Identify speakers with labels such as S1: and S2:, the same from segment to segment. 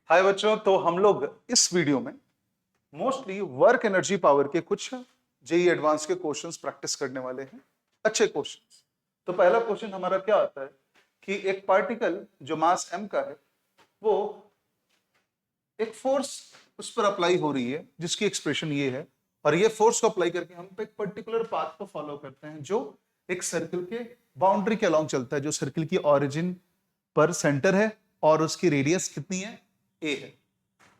S1: हाय बच्चों, तो हम लोग इस वीडियो में मोस्टली वर्क एनर्जी पावर के कुछ जेई एडवांस के क्वेश्चंस प्रैक्टिस करने वाले हैं। अच्छे क्वेश्चंस। तो पहला क्वेश्चन हमारा क्या आता है कि एक पार्टिकल जो मास m का है वो एक फोर्स उस पर अप्लाई हो रही है जिसकी एक्सप्रेशन ये है, और ये फोर्स को अप्लाई करके हम एक पर्टिकुलर पाथ को फॉलो करते हैं जो एक सर्कल के बाउंड्री के अलोंग चलता है, जो सर्कल की ओरिजिन पर सेंटर है और उसकी रेडियस कितनी है, a है।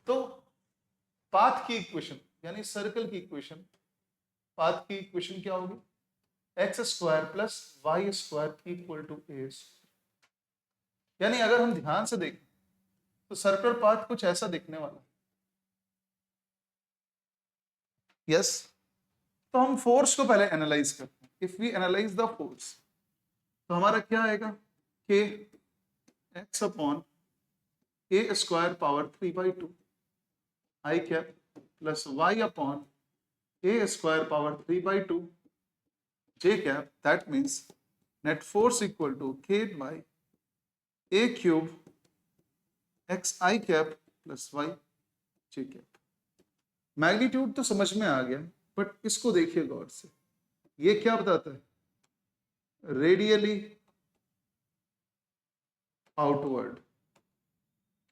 S1: तो पाथ की इक्वेशन यानी सर्कल की इक्वेशन, पाथ की इक्वेशन क्या होगी? X square plus y square equal to a. यानी अगर हम ध्यान से देखें तो सर्कुलर पाथ कुछ ऐसा दिखने वाला है। यस, तो हम फोर्स को पहले एनालाइज करते हैं। If we analyse the force तो हमारा क्या आएगा कि X upon A square power 3/2 I cap plus Y upon A square power 3/2 j cap. That means net force equal to k by a cube x I cap plus y j cap. Magnitude तो समझ में आ गया, but इसको देखिए गौर से। ये क्या बताता है? Radially outward.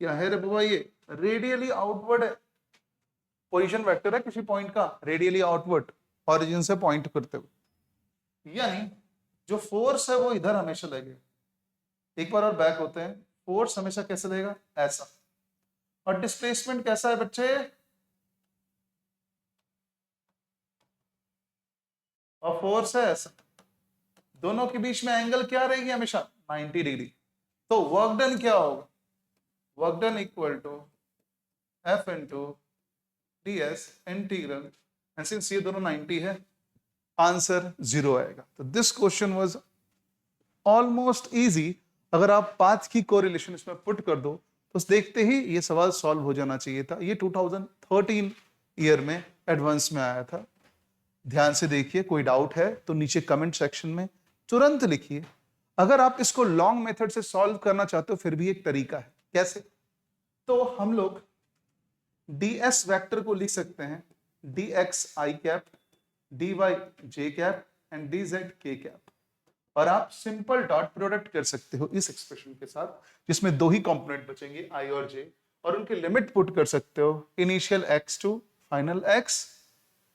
S1: क्या है रे बाबा? ये रेडियली आउटवर्ड है। पोजीशन वेक्टर है किसी पॉइंट का, रेडियली आउटवर्ड, ओरिजिन से पॉइंट करते हुए। यानी जो फोर्स है वो इधर हमेशा लगेगा। एक बार और बैक होते हैं। फोर्स हमेशा कैसे लगेगा? ऐसा। और डिस्प्लेसमेंट कैसा है बच्चे? और फोर्स है ऐसा। दोनों के बीच में एंगल क्या रहेगी? हमेशा 90 डिग्री। तो वर्क डन क्या होगा? Work done equal to F into D S integral, and since ये दोनों 90 है, आंसर 0 आएगा। तो this question was almost easy. अगर आप पाथ की कोरिलेशन इसमें पुट कर दो तो देखते ही ये सवाल सॉल्व हो जाना चाहिए था। ये 2013 ईयर में एडवांस में आया था। ध्यान से देखिए, कोई डाउट है तो नीचे कमेंट सेक्शन में तुरंत लिखिए। अगर आप इसको लॉन्ग मेथड से सॉल्व करना चाहते हो फिर भी एक तरीका है। कैसे? तो हम लोग ds वेक्टर को लिख सकते हैं dx i cap, dy j cap and dz k cap, और आप सिंपल डॉट प्रोडक्ट कर सकते हो इस एक्सप्रेशन के साथ, जिसमें दो ही कंपोनेंट बचेंगे i और j, और उनके लिमिट पुट कर सकते हो initial x to final x,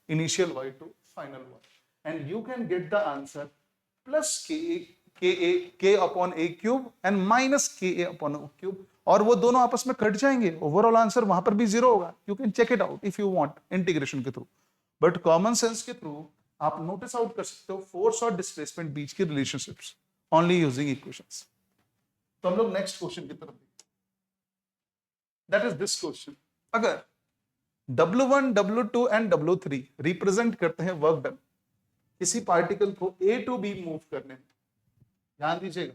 S1: initial y to final y, and you can get the answer plus k upon a cube and minus ka upon a cube, और वो दोनों आपस में कट जाएंगे। ओवरऑल आंसर वहां पर भी 0 होगा। You can check it out if you want integration के थ्रू, बट कॉमन सेंस के थ्रू आप नोटिस आउट कर सकते हो फोर्स और डिस्प्लेसमेंट बीच की रिलेशनशिप्स ओनली यूजिंग इक्वेशंस। तो हम लोग नेक्स्ट क्वेश्चन की तरफ देखते हैं। That is this question. अगर W1, W2 and W3 represent करते हैं वर्क डन किसी पार्टिकल को A टू B मूव करने में। ध्यान दीजिएगा,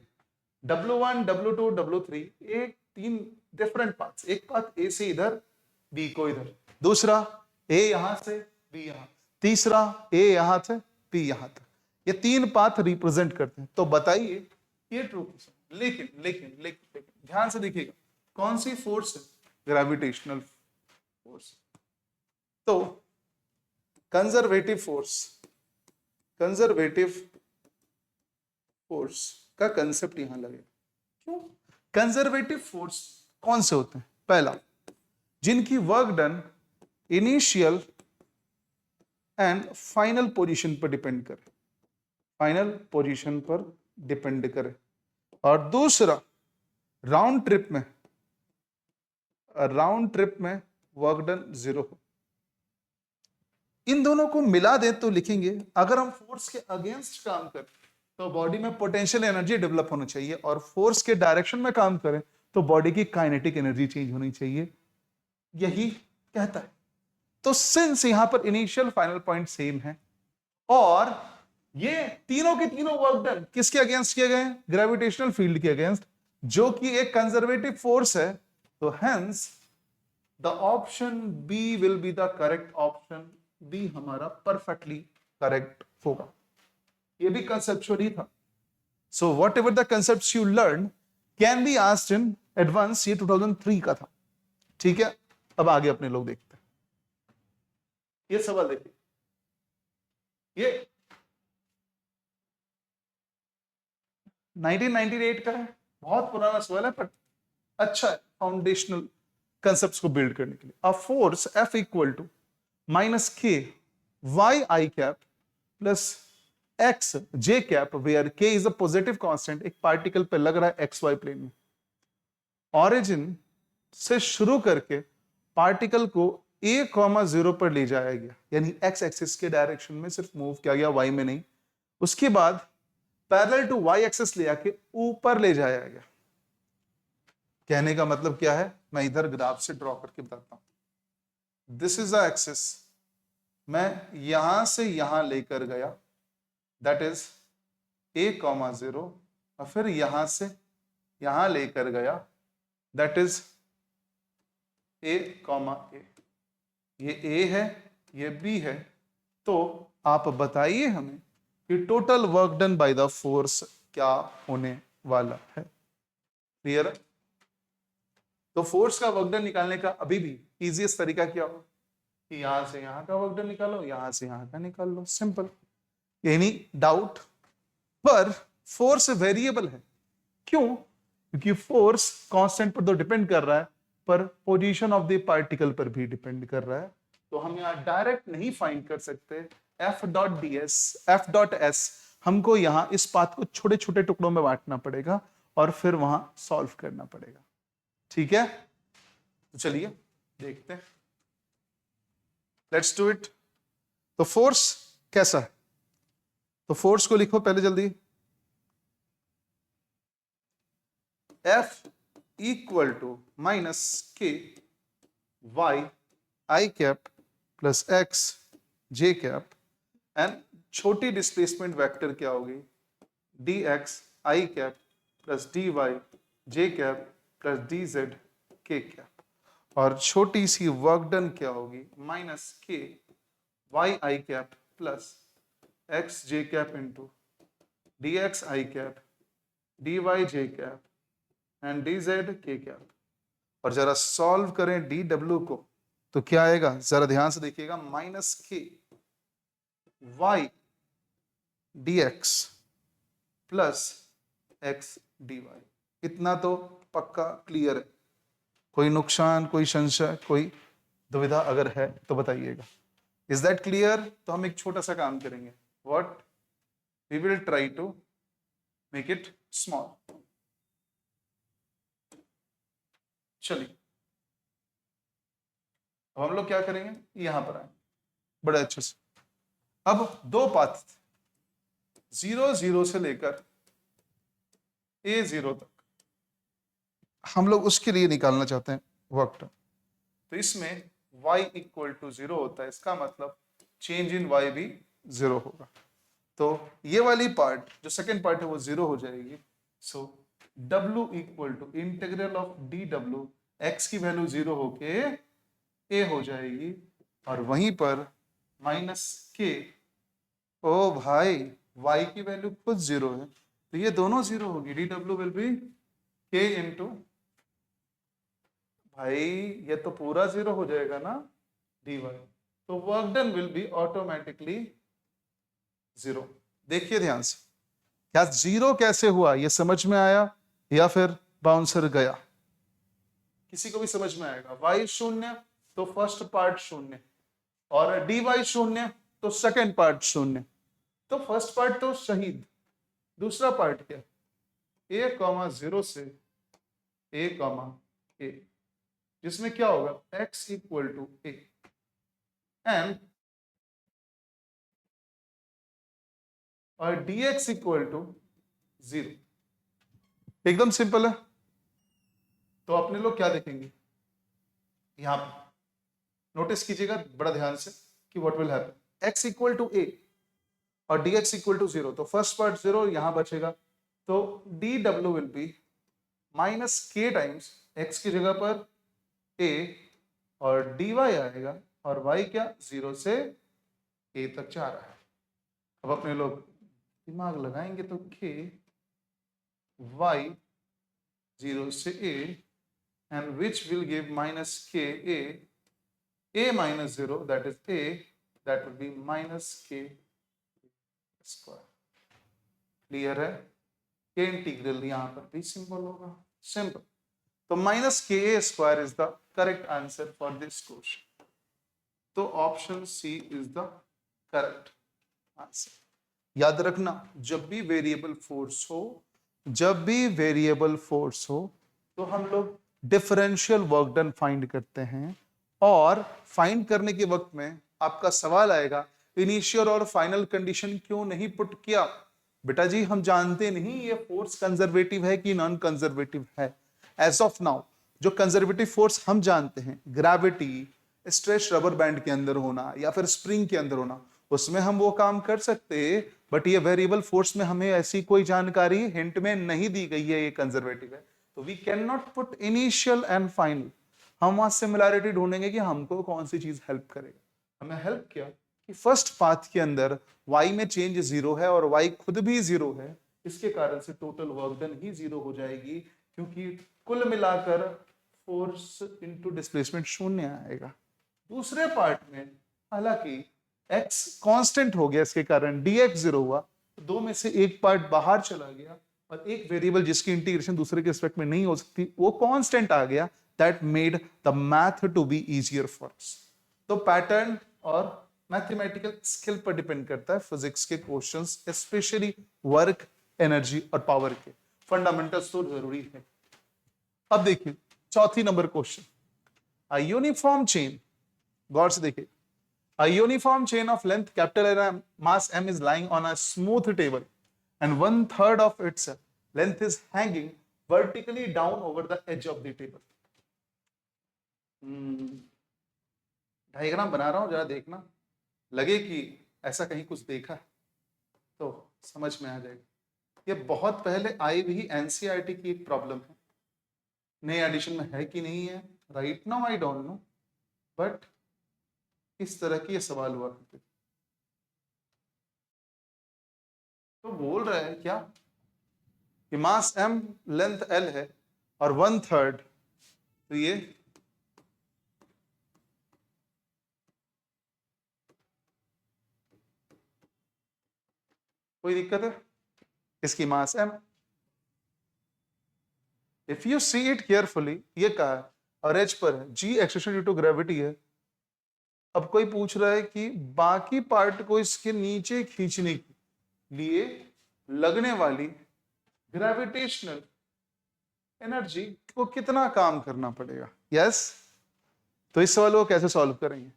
S1: W1, W2, W3 एक तीन डिफरेंट पाथ्स। एक पाथ A से इधर, B को इधर, दूसरा A यहां से B यहां, तीसरा A यहां से B यहां तक। ये तीन पाथ रिप्रेजेंट करते हैं। तो बताइए ये ट्रू क्वेश्चन। लेकिन लेकिन लेकिन ध्यान से देखिएगा, कौन सी फोर्स है? Gravitational force. तो कंजर्वेटिव फोर्स का कंसेप्ट यहां लगेगा। क्यों? कंजर्वेटिव फोर्स कौन से होते हैं? पहला, जिनकी work done initial and final position पर डिपेंड करे, फाइनल पोजीशन पर डिपेंड करे। और दूसरा, राउंड ट्रिप में वर्क डन 0 हो। इन दोनों को मिला दें तो लिखेंगे, अगर हम फोर्स के अगेंस्ट काम करें तो बॉडी में पोटेंशियल एनर्जी डेवलप होनी चाहिए, और फोर्स के डायरेक्शन में काम करें तो बॉडी की काइनेटिक एनर्जी चेंज होनी चाहिए। यही कहता है। तो सिंस यहां पर इनिशियल फाइनल पॉइंट सेम है, और ये तीनों के तीनों वर्क डन किसके अगेंस्ट किए गए? ग्रेविटेशनल फील्ड के अगेंस्ट, जो कि एक कंजर्वेटिव फोर्स है। तो hence the option B will be the correct option. B हमारा परफेक्टली करेक्ट होगा। ये भी कंसेप्चुअली था। So whatever the concept you learn can be asked in advance. ये 2003 का था। ठीक है, अब आगे अपने लोग देखते हैं। ये सवाल देखिए, ये 1998 का है, बहुत पुराना सवाल है, पर अच्छा है फाउंडेशनल कंसेप्ट्स को बिल्ड करने के लिए। A force F equal to minus के Y I cap plus x J cap where k is a positive constant, एक पार्टिकल पे लग रहा है एक्स वाई प्लेन में, ऑरिजिन से शुरू करके पार्टिकल को a, 0 पर ले जाया गया, यानी एक्स एक्सिस के डायरेक्शन में सिर्फ मूव किया गया, वाई में नहीं। उसके बाद पैरेलल टू वाई एक्सिस ले आके ऊपर ले जाया गया। कहने का मतलब क्या है, मैं इधर ग्राफ से ड्रॉ करके बताता हूं। दिस इज द एक्सिस, मैं यहां से यहां लेकर गया, दैट इज a, 0, और फिर यहां से यहां लेकर गया, दैट इज a, a। ये A है, ये B है। तो आप बताइए हमें कि total work done by the force क्या होने वाला है। क्लियर है? तो फोर्स का वर्क डन निकालने का अभी भी इजीएस्ट तरीका क्या हो कि यहां से यहां का वर्क डन निकालो, यहां से यहां का निकाल लो, सिंपल। Any doubt? पर फोर्स वेरिएबल है, क्यों? क्योंकि फोर्स कांस्टेंट पर तो डिपेंड कर रहा है, पर पोजीशन ऑफ द पार्टिकल पर भी डिपेंड कर रहा है। तो हम यहां डायरेक्ट नहीं फाइंड कर सकते। F dot D S, F dot S, हमको यहां इस पाथ को छोटे छोटे टुकड़ों में बांटना पड़ेगा और फिर वहां सॉल्व करना पड़ेगा। ठीक है, तो चलिए देखते हैं, लेट्स डू इट। तो फोर्स कैसा है, तो फोर्स को लिखो पहले जल्दी। F इक्वल टू माइनस के Y I cap plus x J cap, and छोटी डिस्प्लेसमेंट वेक्टर क्या होगी, D X I cap plus D Y J cap plus D Z K cap, और छोटी सी वर्क डन क्या होगी, माइनस के Y I cap plus x J cap into D X I cap D Y J cap and D Z K cap. और जरा solve करें D W को, तो क्या आएगा, जरा ध्यान से देखिएगा, माइनस के Y D x plus X D Y. इतना तो पक्का क्लियर है, कोई नुकसान, कोई संशय, कोई दुविधा अगर है तो बताइएगा। Is that clear? तो हम एक छोटा सा काम करेंगे, what, we will try to make it small. चलिए अब हम लोग क्या करेंगे, यहां पर आए बड़े अच्छे से। अब दो पाथ, 0, 0 से लेकर A0 तक, हम लोग उसके लिए निकालना चाहते हैं वर्क डन। तो इसमें y इक्वल टू 0 होता है, इसका मतलब चेंज इन y भी 0 होगा। तो ये वाली पार्ट जो सेकेंड पार्ट है वो 0 हो जाएगी। So w equal to integral of D W, X की वैल्यू 0 होके a हो जाएगी, और वहीं पर माइनस के, ओ भाई y की वैल्यू खुद 0 है, तो ये दोनों 0 होगी, D W will be k into, भाई ये तो पूरा 0 हो जाएगा ना, dy, तो work done will be automatically 0। देखिए ध्यान से, क्या 0 कैसे हुआ ये समझ में आया, या फिर बाउंसर गया? किसी को भी समझ में आएगा। y शून्य तो फर्स्ट पार्ट शून्य, और dy शून्य तो सेकेंड पार्ट शून्य। तो फर्स्ट पार्ट तो शहीद, दूसरा पार्ट क्या, a, 0 से a, a, जिसमें क्या होगा, x equal to a, and और dx इक्वल टू 0। एकदम सिंपल है। तो अपने लोग क्या देखेंगे, यहां पे नोटिस कीजिएगा बड़ा ध्यान से कि what will happen, x equal to a और dx इक्वल टू 0, तो फर्स्ट पार्ट 0 यहां बचेगा, तो dw will be minus k times x की जगह पर a, और dy आएगा, और y क्या 0 से a तक जा रहा है। अब अपने लोग दिमाग लगाएंगे तो k y 0 से a and which will give minus k a minus 0, that is a, that will be minus k square. Clear है? के इंटीग्रल यहां पर भी सिंपल होगा, सिंपल. तो minus k a square is the correct answer for this question. तो option c is the correct answer. याद रखना, जब भी वेरिएबल फोर्स हो, जब भी वेरिएबल फोर्स हो, तो हम लोग डिफरेंशियल वर्क डन फाइंड करते हैं. और फाइंड करने के वक्त में आपका सवाल आएगा, इनिशियल और फाइनल कंडीशन क्यों नहीं पुट किया? बेटा जी, हम जानते नहीं ये फोर्स कंजर्वेटिव है कि नॉन कंजर्वेटिव है. एज ऑफ नाउ जो कंजर्वेटिव फोर्स हम जानते हैं, ग्रेविटी, स्ट्रेच रबर बैंड के अंदर होना या फिर स्प्रिंग के अंदर होना, उसमें हम वो काम कर सकते. बट ये वेरिएबल फोर्स में हमें ऐसी कोई जानकारी हिंट में नहीं दी गई है ये कंजर्वेटिव है. तो we can not put initial and final. हम वहां सिमिलैरिटी ढूंढेंगे कि हमको कौन सी चीज हेल्प करेगा. हमें हेल्प किया कि फर्स्ट पाथ के अंदर y में चेंज 0 है और y खुद भी 0 है. इसके कारण से टोटल वर्क डन ही 0 हो जाएगी, क्योंकि कुल मिलाकर फोर्स इनटू डिस्प्लेसमेंट 0 आएगा. दूसरे पार्ट में हालांकि x कांस्टेंट हो गया, इसके कारण dx 0 हुआ. तो दो में से एक पार्ट बाहर चला गया और एक वेरिएबल जिसकी इंटीग्रेशन दूसरे के रिस्पेक्ट में नहीं हो सकती, वो कांस्टेंट आ गया. That made the math to be easier for us. तो पैटर्न और मैथमेटिकल स्किल पर डिपेंड करता है फिजिक्स के क्वेश्चंस, स्पेशली वर्क, एनर्जी और पावर के फंडामेंटल्स तो जरूरी है. अब देखिए चौथी number question. A uniform chain, गौर से देखिए. A uniform chain of length capital L and mass m is lying on a smooth table and 1/3 of its length is hanging vertically down over the edge of the table. Diagram बना रहा हूं, जरा देखना, लगे कि ऐसा कहीं कुछ देखा है तो समझ में आ जाएगा. ये बहुत पहले आई हुई एनसीईआरटी की एक प्रॉब्लम है. नए एडिशन में है कि नहीं है right now I don't know, but इस तरह के ये सवाल हुआ करते थे. तो बोल रहा है क्या कि मास m, लेंथ l है और 1/3, तो ये कोई दिक्कत है? इसकी mass m. If you see it carefully, ये कहा है और एज पर है, g acceleration due to gravity है. अब कोई पूछ रहा है कि बाकी पार्ट को इसके नीचे खींचने के लिए लगने वाली ग्रेविटेशनल एनर्जी को कितना काम करना पड़ेगा. यस तो इस सवाल को कैसे सॉल्व करेंगे?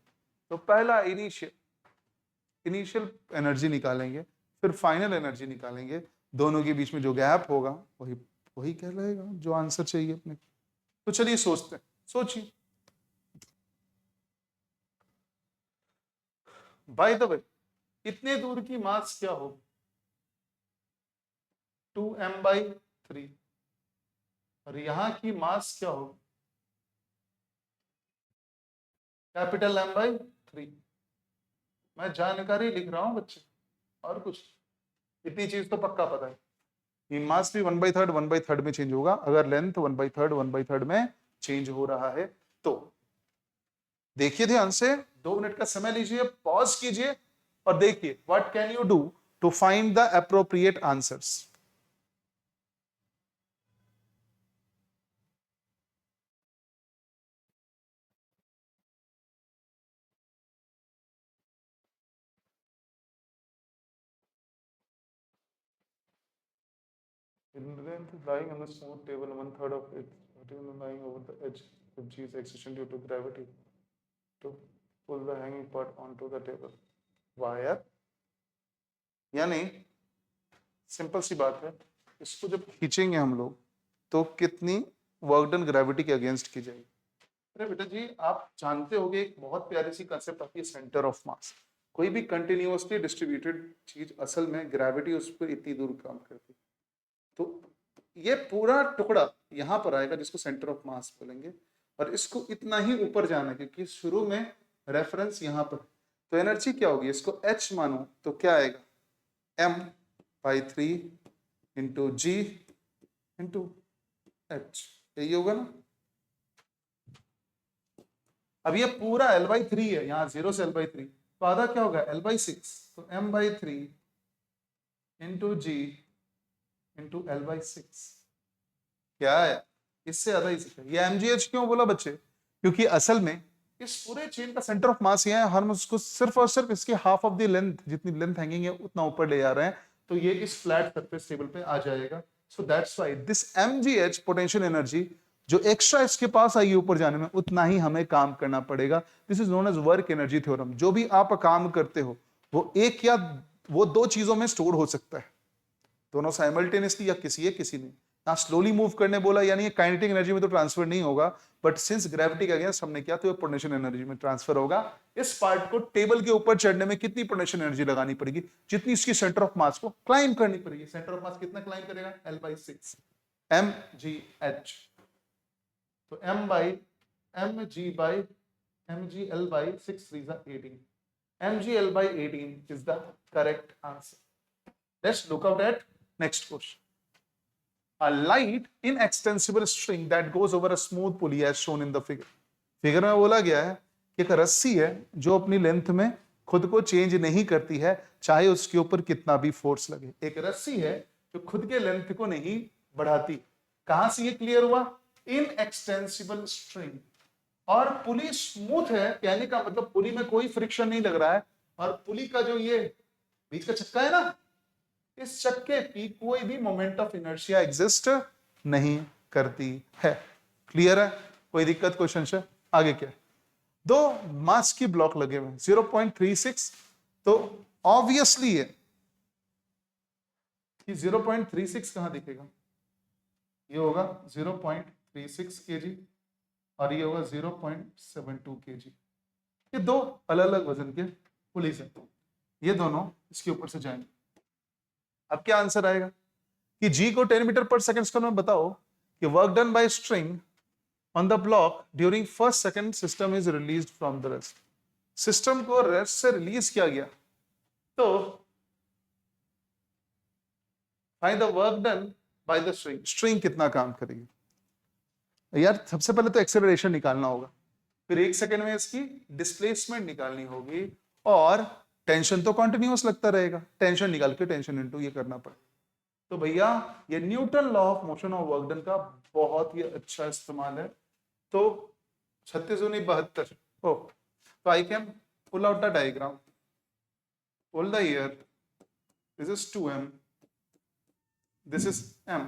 S1: तो पहला इनिशियल एनर्जी निकालेंगे, फिर फाइनल एनर्जी निकालेंगे. दोनों के बीच में जो गैप होगा वही कहलाएगा जो आंसर चाहिए अपने. तो चलिए सोचते हैं, सोचिए. बाय द वे, इतने दूर की मास क्या होगी? 2m/3. और यहां की मास क्या होगी? Capital M/3. मैं जानकारी लिख रहा हूं बच्चे, और कुछ. इतनी चीज तो पक्का पता है कि मास भी 1/3 में चेंज होगा अगर लेंथ 1/3 में चेंज हो रहा है. तो देखिए ध्यान से, 2 मिनट का समय लीजिए, पॉज कीजिए और देखिए what can you do to find the appropriate answers. Length lying on the smooth table, 1/3 of it lying over the edge of G is excitation due to gravity to pull the hanging part onto the table. Wire, यानी simple सी बात है, इसको जब खींचेंगे हम लोग तो कितनी वर्क डन ग्रेविटी के अगेंस्ट की जाएगी. अरे बेटा जी, आप जानते होंगे एक बहुत प्यारी सी कंसेप्ट आती है, सेंटर ऑफ मास. कोई भी कंटिन्यूअसली डिस्ट्रीब्यूटेड चीज असल में ग्रेविटी उस पर इतनी दूर काम करती है. तो ये पूरा टुकड़ा यहां पर आएगा जिसको सेंटर ऑफ मास बोलेंगे, और इसको इतना ही ऊपर जाना है क्योंकि शुरू में रेफरेंस यहां पर. तो एनर्जी क्या होगी? इसको h मानो तो क्या आएगा? m/3 into g into h. यही होगा ना? अब ये पूरा L/3 है, यहाँ 0 से L/3, तो आधा क्या होगा L/6, तो M/3 इंटू जी इंटू L/6 क्या है, इससे ज्यादा ही सीखा। ये MGH क्यों बोला बच्चे, क्योंकि असल में इस पूरे चेन का सेंटर ऑफ मास ये है, हम उसको सिर्फ और सिर्फ इसके हाफ ऑफ द लेंथ, जितनी लेंथ हैंगिंग है उतना ऊपर ले जा रहे हैं, तो ये इस फ्लैट सरफेस टेबल पे आ जाएगा। So that's why this MGH potential energy जो एक्स्ट्रा इसके पास आई ऊपर जाने में, उतना ही हमें काम करना पड़ेगा। This is known as work energy theorem. जो भी आप काम करते हो वो एक या वो दो चीजों में स्टोर हो सकता है, दोनों साइमल्टेनियसली या किसी एक किसी ने। ना स्लोली मूव करने बोला, यानी काइनेटिक एनर्जी में तो ट्रांसफर नहीं होगा, बट सिंस ग्रेविटी के अगेंस्ट हमने किया तो ये पोटेंशियल एनर्जी में ट्रांसफर होगा। इस पार्ट को टेबल के ऊपर चढ़ने में कितनी पोटेंशियल एनर्जी लगानी पड़ेगी, जितनी इसकी सेंटर ऑफ मास को क्लाइम करनी पड़ेगी। सेंटर ऑफ मास कितना क्लाइम करेगा, L/6 mgh, तो mg/L/6 3 18, mg/L/18 is the correct answer. Let's look out at next question. A light inextensible string that goes over a smooth pulley as shown in the figure. Figure में बोला गया है कि एक रस्सी है जो अपनी लेंथ में खुद को चेंज नहीं करती है, चाहे उसके ऊपर कितना भी फोर्स लगे। एक रस्सी है जो खुद के लेंथ को नहीं बढ़ाती। कहां से ये क्लियर हुआ, इनएक्सटेंसिबल स्ट्रिंग। और पुली स्मूथ है, कहने का मतलब पुली में कोई फ्रिक्शन नहीं लग रहा है, और पुली का जो ये बीच का चक्का है ना, इस चक्के की कोई भी मोमेंट ऑफ इनर्शिया एग्जिस्ट नहीं करती है। क्लियर है, कोई दिक्कत क्वेश्चन से? आगे क्या है, दो मास की ब्लॉक लगे हुए 0.36, तो ऑब्वियसली है कि 0.36 कहां दिखेगा, ये होगा 0.36 kg और ये होगा 0.72 kg। ये दो अलग अलग वजन के पुलिस है, ये दोनों इसके ऊपर से जाएंगे। अब क्या आंसर आएगा कि जी को 10 मीटर पर सेकंड स्क्वायर में बताओ कि work done bye string on the block during first second system is released from the rest. System को रेस्ट से रिलीज किया गया, तो find the work done by the string. String कितना काम करेगी यार, सबसे पहले तो एक्सेलरेशन निकालना होगा, फिर एक सेकंड में इसकी डिस्प्लेसमेंट निकालनी होगी, और टेंशन तो कंटिन्यूअस लगता रहेगा, टेंशन निकाल के टेंशन इनटू ये करना पड़ेगा। तो भैया ये Newton law of motion of work done का बहुत ही अच्छा इस्तेमाल है। तो 36 दूनी 72, तो I can pull out the diagram, pull the ear, this is 2m, this is m,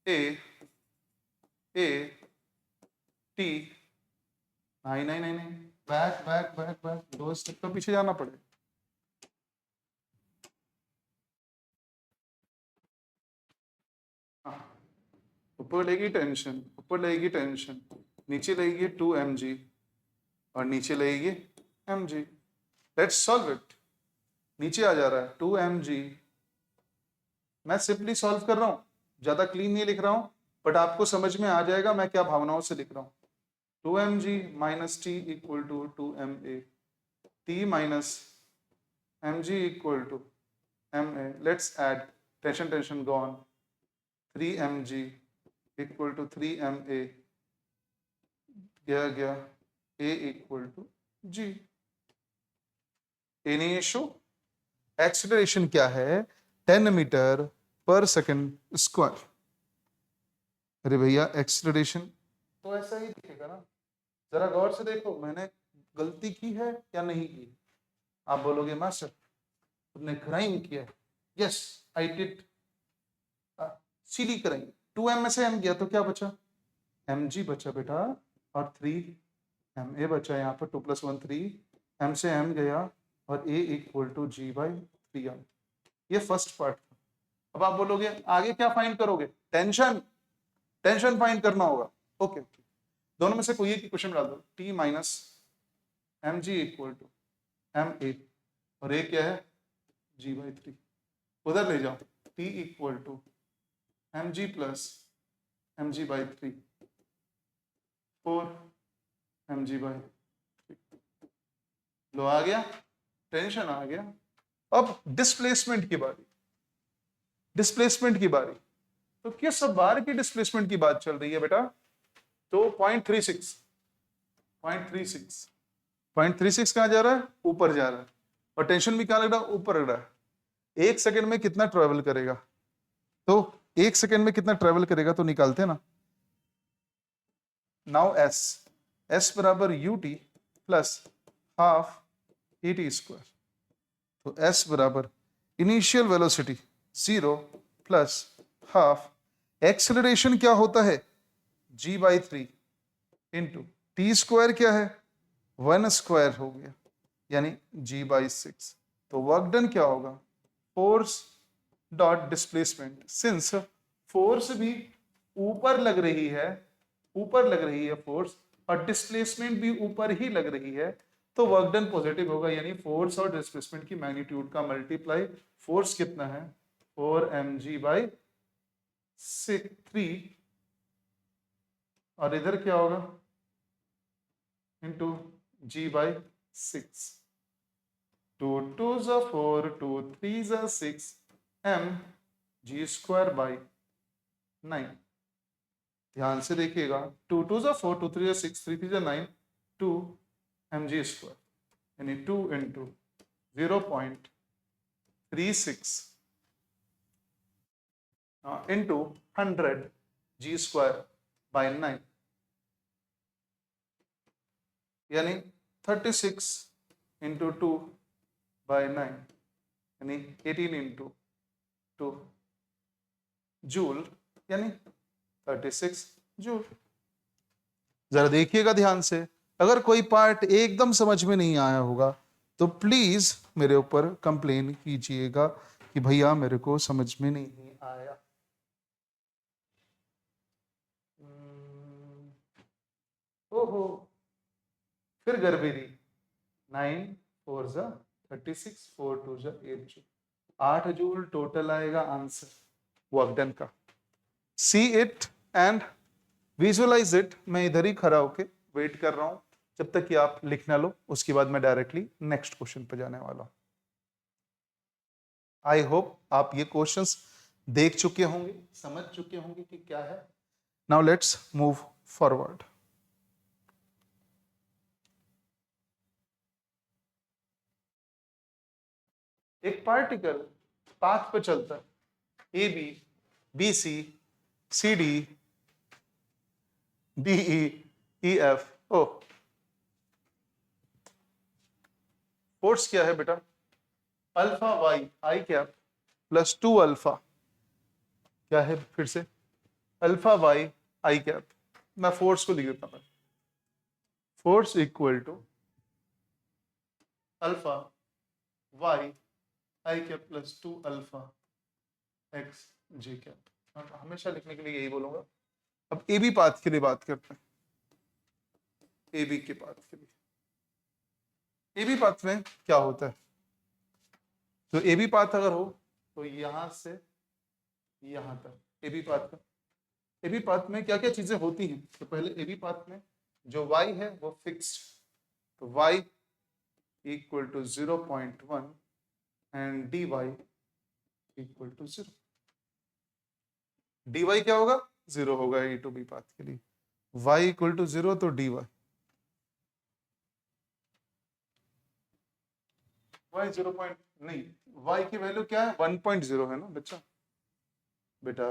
S1: a t, नहीं, बैक 2 स्टेप तो पीछे जाना पड़ेगा। ऊपर लेगी टेंशन, ऊपर लेगी टेंशन, नीचे लेगी 2 mg और नीचे लेगी mg। Let's solve it. नीचे आ जा रहा है 2 mg, मैं सिंपली सॉल्व कर रहा हूं, ज्यादा क्लीन नहीं लिख रहा हूं, बट आपको समझ में आ जाएगा मैं क्या भावनाओं से लिख रहा हूं। 2 mg minus t equal to 2 ma, t minus mg equal to ma, let's add, tension gone, 3 mg equal to 3 ma, गया a equal to g। Any issue? Acceleration क्या है, 10 मीटर पर सेकंड स्क्वायर। अरे भैया एक्सीलरेशन तो ऐसा ही दिखेगा ना, जरा गौर से देखो, मैंने गलती की है या नहीं की। आप बोलोगे मास्टर तुमने क्राइम किया है, yes I did silly crime. 2m में से m गया तो क्या बचा, mg बचा बेटा, और 3ma बचा, यहाँ पर 2 + 1 3, m से m गया और a इक्वल टू g/3r। ये फर्स्ट पार्ट। अब आप बोलोगे आगे क्या फाइंड करोगे, टेंशन फाइंड करना होगा। ओके, दोनों में से कोई एक इक्वेशन डाल दो, t minus mg equal to ma, और a क्या है g/3, उधर ले जाओ, t equal to mg plus mg/3, 4 mg/3। लो आ गया, टेंशन आ गया। अब डिस्प्लेसमेंट की बारी, डिस्प्लेसमेंट की बारी। तो किस बार की डिस्प्लेसमेंट की बात चल रही है बेटा, तो 0.36 0.36 0.36 कहाँ जा रहा है? ऊपर जा रहा है। और टेंशन भी कहाँ लग रहा है? ऊपर लग रहा है। 1 सेकंड में कितना ट्रेवल करेगा? तो 1 सेकंड में कितना ट्रेवल करेगा तो निकालते हैं ना। नाउ एस बराबर UT plus half E square. तो एस बराबर initial velocity 0 plus half, acceleration क्या होता है? g/3 इंटू टी स्क्वायर क्या है? 1 स्क्वायर हो गया, यानी g/6। तो वर्क डन क्या होगा? Force dot displacement, since force भी ऊपर लग रही है फोर्स, और डिस्प्लेसमेंट भी ऊपर ही लग रही है, तो वर्क डन पॉजिटिव होगा, यानी फोर्स और डिस्प्लेसमेंट की मैग्नीट्यूड का मल्टीप्लाई। फोर्स कितना है? 4mg/3, और इधर क्या होगा? Into g/6। 2 2s are 4, 2 3s are 6, m g²/9। ध्यान से देखिएगा, 2 2s are 4, 2 3s are 6, 3 3s are 9, 2 mg², यानी 2 इंटू 0.36 इंटू 100 g²/9, यानी 36 इंटू 2/9, यानी 18 इंटू 2 जूल, यानी 36 जूल। जरा देखिएगा ध्यान से, अगर कोई पार्ट एकदम समझ में नहीं आया होगा तो प्लीज मेरे ऊपर कंप्लेन कीजिएगा कि भैया मेरे को समझ में नहीं आया। ओहो, फिर गड़बड़ी। 9 4 जा 36, 4 2 जा 8 जूल, 8 जूल टोटल आएगा आंसर वर्क डन का। See it and visualize it. मैं इधर ही खड़ा होके वेट कर रहा हूं जब तक कि आप लिख ना लो, उसके बाद मैं डायरेक्टली नेक्स्ट क्वेश्चन पे जाने वाला हूं। आई होप आप ये क्वेश्चंस देख चुके होंगे, समझ चुके होंगे कि क्या है। Now let's move forward. एक पार्टिकल पाथ पे चलता है, A B, B C, C D, D E, E F O. Force क्या है बेटा? अल्फा वाई आई कैप प्लस 2 अल्फा, क्या है फिर से? अल्फा वाई आई कैप। मैं फोर्स को लिख देता हूं, force equal to alpha y I cap plus 2 alpha x J cap. हमेशा लिखने के लिए यही बोलूंगा। अब ए बी पाथ के लिए बात करते हैं। ए बी के पाथ के लिए, ए बी पाथ में क्या होता है? तो ए बी पाथ अगर हो तो यहां से यहां तक ए बी पाथ का, ए बी पाथ में क्या क्या चीजें होती हैं? तो पहले ए बी पाथ में जो y है वो फिक्स्ड, तो y equal to 0.1 and dy equal to 0। dy क्या होगा? 0 होगा ए टू बी पाथ के लिए। y इक्वल टू 0 तो dy y 0 पॉइंट नहीं, y की वैल्यू क्या है? 1.0 है ना बच्चा, बेटा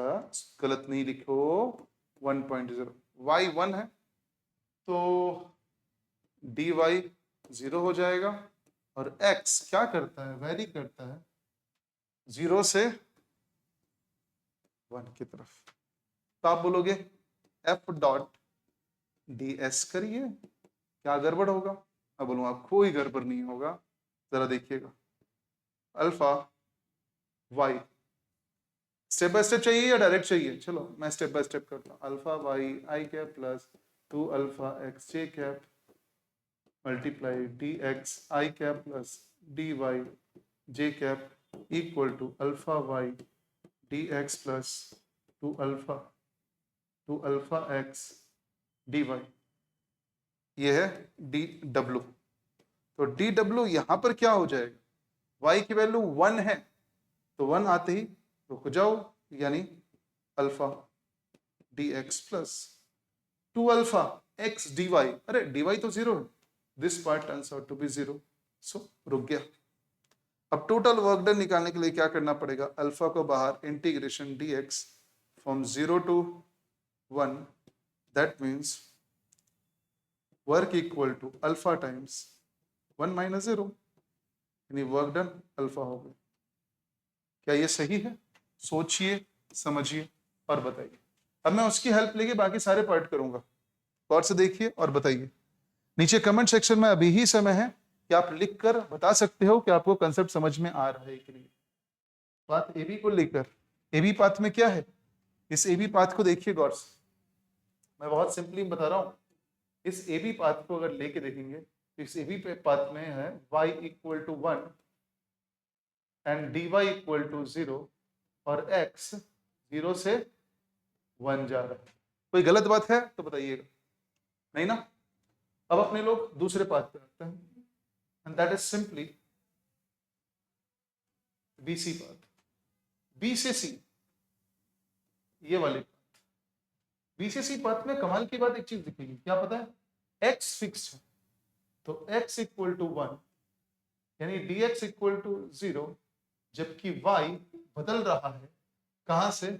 S1: गलत नहीं लिखो, 1.0। y 1 है तो dy 0 हो जाएगा, और x क्या करता है? वेरी करता है 0 से 1 की तरफ। तो आप बोलोगे f डॉट ds करिए, क्या गड़बड़ होगा? मैं बोलूंगा कोई गड़बड़ नहीं होगा, जरा देखिएगा। Alpha y, step by step चाहिए या डायरेक्ट चाहिए? चलो मैं स्टेप बाय स्टेप करता हूँ। Alpha y I cap plus 2 alpha x J cap multiply D X I cap plus D Y J cap equal to alpha Y D x plus 2 alpha x D Y. ये है D W. तो D W यहां पर क्या हो जाएगा? y की value 1 है तो 1 आते ही रुक जाओ, यानी alpha d x plus 2 alpha x D y, अरे डी वाई तो जीरो है, this part turns out to be zero, so रुक गया। अब टोटल वर्क डन निकालने के लिए क्या करना पड़ेगा, अल्फा को बाहर, integration d x from 0 to 1, that means work equal to alpha times 1 minus 0, यानी वर्क डन अल्फा हो गया। क्या ये सही है? सोचिए, समझिए और बताइए। अब मैं उसकी हेल्प लेके बाकी सारे पार्ट करूंगा, गौर से देखिए और बताइए। नीचे कमेंट सेक्शन में अभी ही समय है कि आप लिखकर बता सकते हो कि आपको कंसेप्ट समझ में आ रहा है कि नहीं। बात एबी को लेकर, एबी पाथ में क्या है, इस एबी पाथ को देखिए गौर से, मैं बहुत सिंपली बता रहा हूं। इस एबी पाथ को अगर लेके देखेंगे, इस एबी पाथ में है y equal to 1 and dy equal to 0 और x 0 से 1 जा रहा है। कोई गलत बात है तो बताइएगा, नहीं ना। अब अपने लोग दूसरे पाथ पे आते हैं, and that is simply BC path, B से C, ये वाले पाथ। B से C पाथ में कमाल की बात एक चीज दिखेगी, क्या पता है, x फिक्स है, तो x इक्वल टू 1 यानी dx इक्वल टू 0, जबकि y बदल रहा है, कहां से,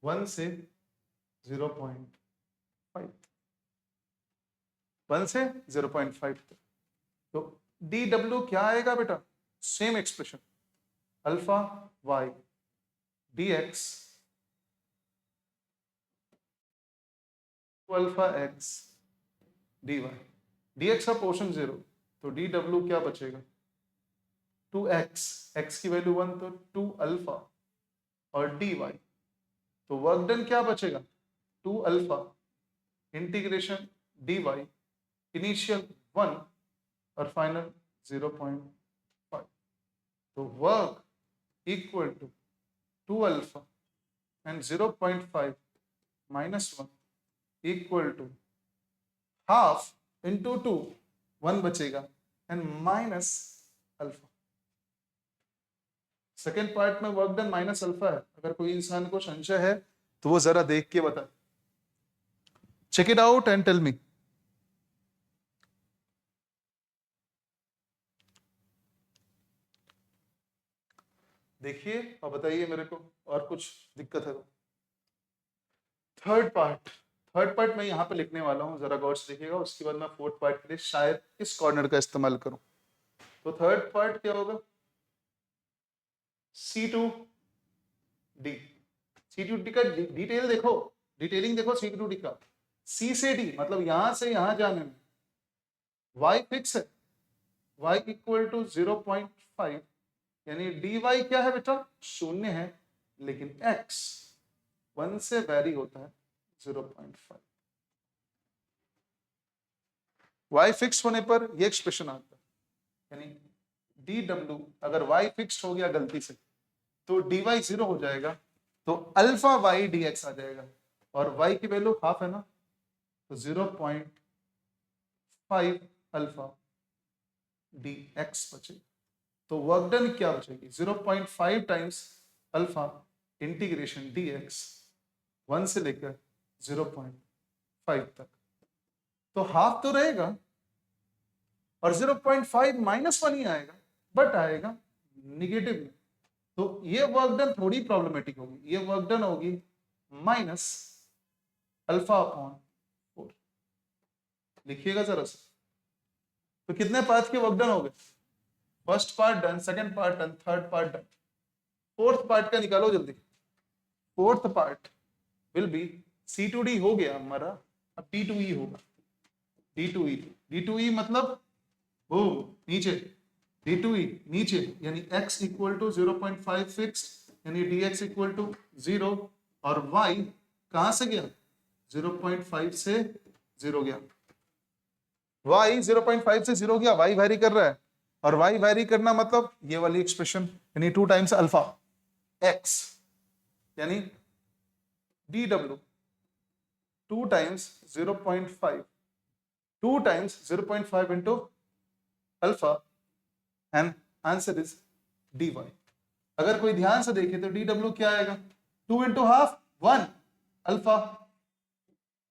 S1: 1 से 0.5, 1 से 0.5 तक। तो dw क्या आएगा बेटा, same expression, alpha y dx alpha x dy, dx का पोर्शन 0, तो dw क्या बचेगा, 2x, x की वैल्यू 1 तो 2 अल्फा और dy, तो वर्क डन क्या बचेगा, 2 अल्फा इंटीग्रेशन dy, इनिशियल 1 और फाइनल 0.5, तो work equal to 2 alpha and 0.5 minus 1 equal to half into 2, 1 बचेगा and minus alpha. Second part में वर्क डन माइनस अल्फा है, अगर कोई इंसान को संशय है तो वो जरा देख के बता, check it out and tell me. देखिए और बताइए मेरे को, और कुछ दिक्कत है तो। थर्ड पार्ट मैं यहाँ पे लिखने वाला हूँ, जरा गौर से देखिएगा, उसके बाद मैं फोर्थ पार्ट के लिए शायद इस कॉर्नर का इस्तेमाल करूं। तो थर्ड पार्ट क्या होगा, C2D, C2D का डिटेल देखो, डिटेलिंग देखो C2D का, C से D मतलब यहां से यहां जाने में y फिक्स है, y इक्वल टू 0.5, यानी dy क्या है बेटा, शून्य है, लेकिन x 1 से वैरी होता है 0.5। y फिक्स होने पर ये एक्सप्रेशन आता है, यानी dw अगर y फिक्स हो गया गलती से तो dy 0 हो जाएगा, तो अल्फा y dx आ जाएगा, और y की वैल्यू हाफ है ना, तो 0.5 अल्फा dx बचेगा। तो वर्क डन क्या बचेगी, 0.5 टाइम्स अल्फा इंटीग्रेशन dx 1 से लेकर 0.5 तक, तो हाफ तो रहेगा और 0.5 माइनस 1 ही आएगा, बट आएगा निगेटिव में, तो ये वर्क डन थोड़ी प्रॉब्लमेटिक होगी, ये वर्क डन होगी माइनस अल्फा अपॉन 4। लिखिएगा जरा से, तो कितने पार्ट के वर्क डन हो गए, first part done, second part done, third part done, fourth part का निकालो जल्दी। Fourth part will be C2D हो गया हमारा, अब D2E होगा, D2E मतलब वो नीचे, D2E नीचे, यानी x इक्वल टू 0.5 फिक्स, यानी dx इक्वल टू 0, और y कहां से गया, 0.5 से 0 गया, y 0.5 से 0 गया, y वैरी कर रहा है, और y वैरी करना मतलब ये वाली एक्सप्रेशन, यानी 2 टाइम्स अल्फा x, यानी dw 2 times 0.5, 2 times 0.5 into alpha, and answer is dy। अगर कोई ध्यान से देखे तो dw क्या आएगा, 2 इंटू हाफ 1 अल्फा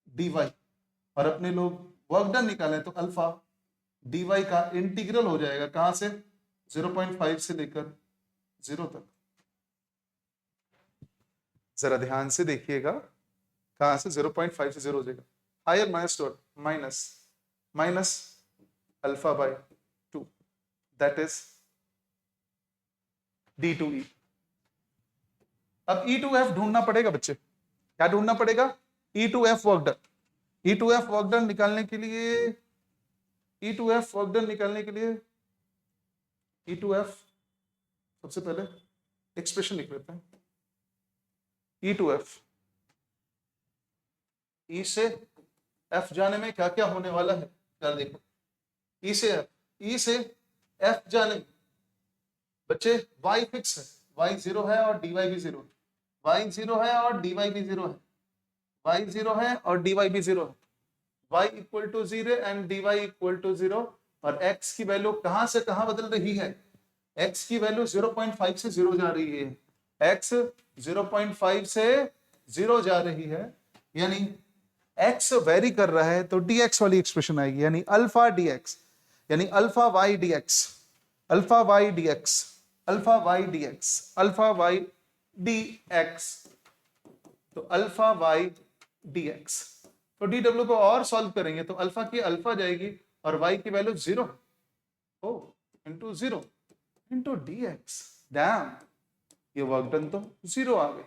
S1: dy, और अपने लोग वर्क डन निकालें तो अल्फा dy का इंटीग्रल हो जाएगा कहां से 0.5 से लेकर 0 तक। जरा ध्यान से देखिएगा, कहां से 0.5 से 0 हो जाएगा, higher minus dot minus minus alpha by 2 that is d2e। अब E2F ढूंढना पड़ेगा बच्चे, क्या ढूंढना पड़ेगा, E2F work done. E2F work done निकालने के लिए E2F वर्क डन निकालने के लिए E2F सबसे पहले एक्सप्रेशन लिख लेते हैं। E2F, E से F जाने में क्या क्या होने वाला है, जरा देखो, E से F, E से F जाने में बच्चे y फिक्स है, y 0 है और dy भी 0 है, y 0 है और dy भी 0 है, y 0 है और dy भी 0 है, y equal to 0 and dy equal to 0। और x की वैल्यू कहां से कहां बदल रही है, x की वैल्यू 0.5 से 0 जा रही है, x 0.5 से 0 जा रही है, यानी x वेरी कर रहा है तो dx वाली एक्सप्रेशन आएगी, यानी अल्फा dx, यानी alpha y dx, alpha y dx, alpha y dx, alpha y dx, तो अल्फा y dx। तो dw को और सॉल्व करेंगे तो अल्फा की अल्फा जाएगी और y की value 0 into 0 into dx। Dam, ये वर्क डन तो 0 आ गई,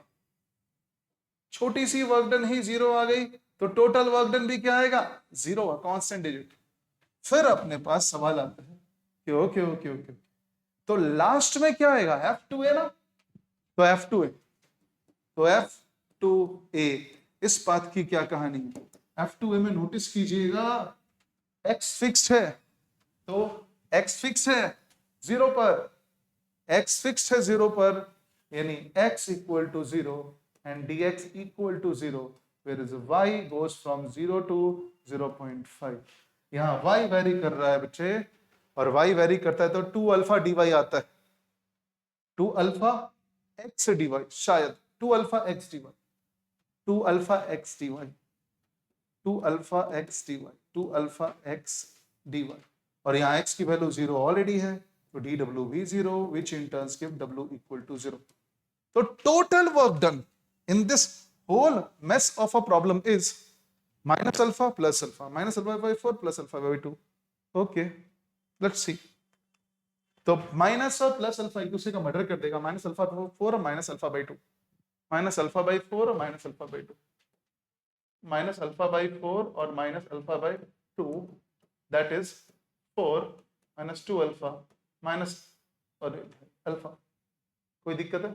S1: छोटी सी वर्क डन ही 0 आ गई, तो टोटल वर्क डन भी क्या आएगा 0, कांस्टेंट डिजिट। फिर अपने पास सवाल आता है कि ओके ओके ओके, तो लास्ट में क्या आएगा, F2 है ना, तो F2 है, तो F2A इस बात की क्या कहानी है, F2A में नोटिस कीजिएगा x फिक्स्ड है, तो x फिक्स्ड है 0 पर, x फिक्स्ड है 0 पर, यानी x equal to 0 and dx equal to 0, whereas y goes from 0 to 0.5। यहां y वेरी कर रहा है बच्चे, और y वेरी करता है तो 2 अल्फा dy आता है, 2 अल्फा x dy, शायद 2 alpha x dy, 2 alpha x dy, 2 alpha x dy, 2 alpha x dy, और यहां x की वैल्यू 0 ऑलरेडी है, तो dw भी 0 which in turn give w equal to 0। तो total work done in this whole mess of a problem is minus alpha plus alpha, minus alpha by 4 plus alpha by 2। okay, let's see। तो minus और plus alpha एक दूसरे का murder कर देगा, minus alpha 4 और minus alpha by 2, minus alpha by 4 और minus alpha by 2, minus alpha by 4 और minus alpha by 2, that is 4 minus 2 alpha minus और अल्फा, कोई दिक्कत है,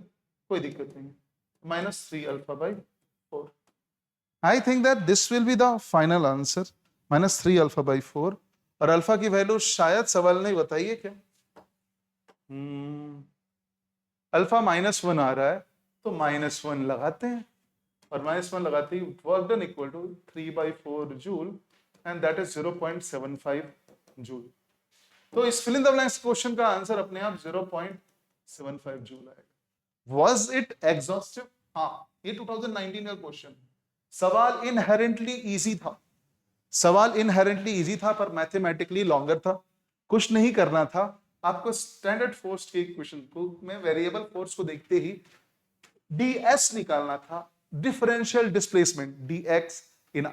S1: कोई दिक्कत नहीं, minus 3 alpha by 4। I think that this will be the final answer, minus 3 alpha by 4। और अल्फा की वैल्यू शायद सवाल नहीं बताइए क्या, अल्फा -1 आ रहा है तो -1 लगाते हैं, और -1 लगाते ही work done equal to 3/4 joule and that is 0.75 joule. तो इस fill in the blanks question का आंसर अपने आप 0.75 जूल आएगा। Was it exhaustive? हाँ, ये 2019 का क्वेश्चन, सवाल इनहेरेंटली इजी था, सवाल इनहेरेंटली इजी था पर मैथमेटिकली लॉन्गर था, कुछ नहीं करना था आपको, स्टैंडर्ड फोर्स के इक्वेशन को में वेरिएबल फोर्स को देखते ही ds निकालना था, differential displacement dx in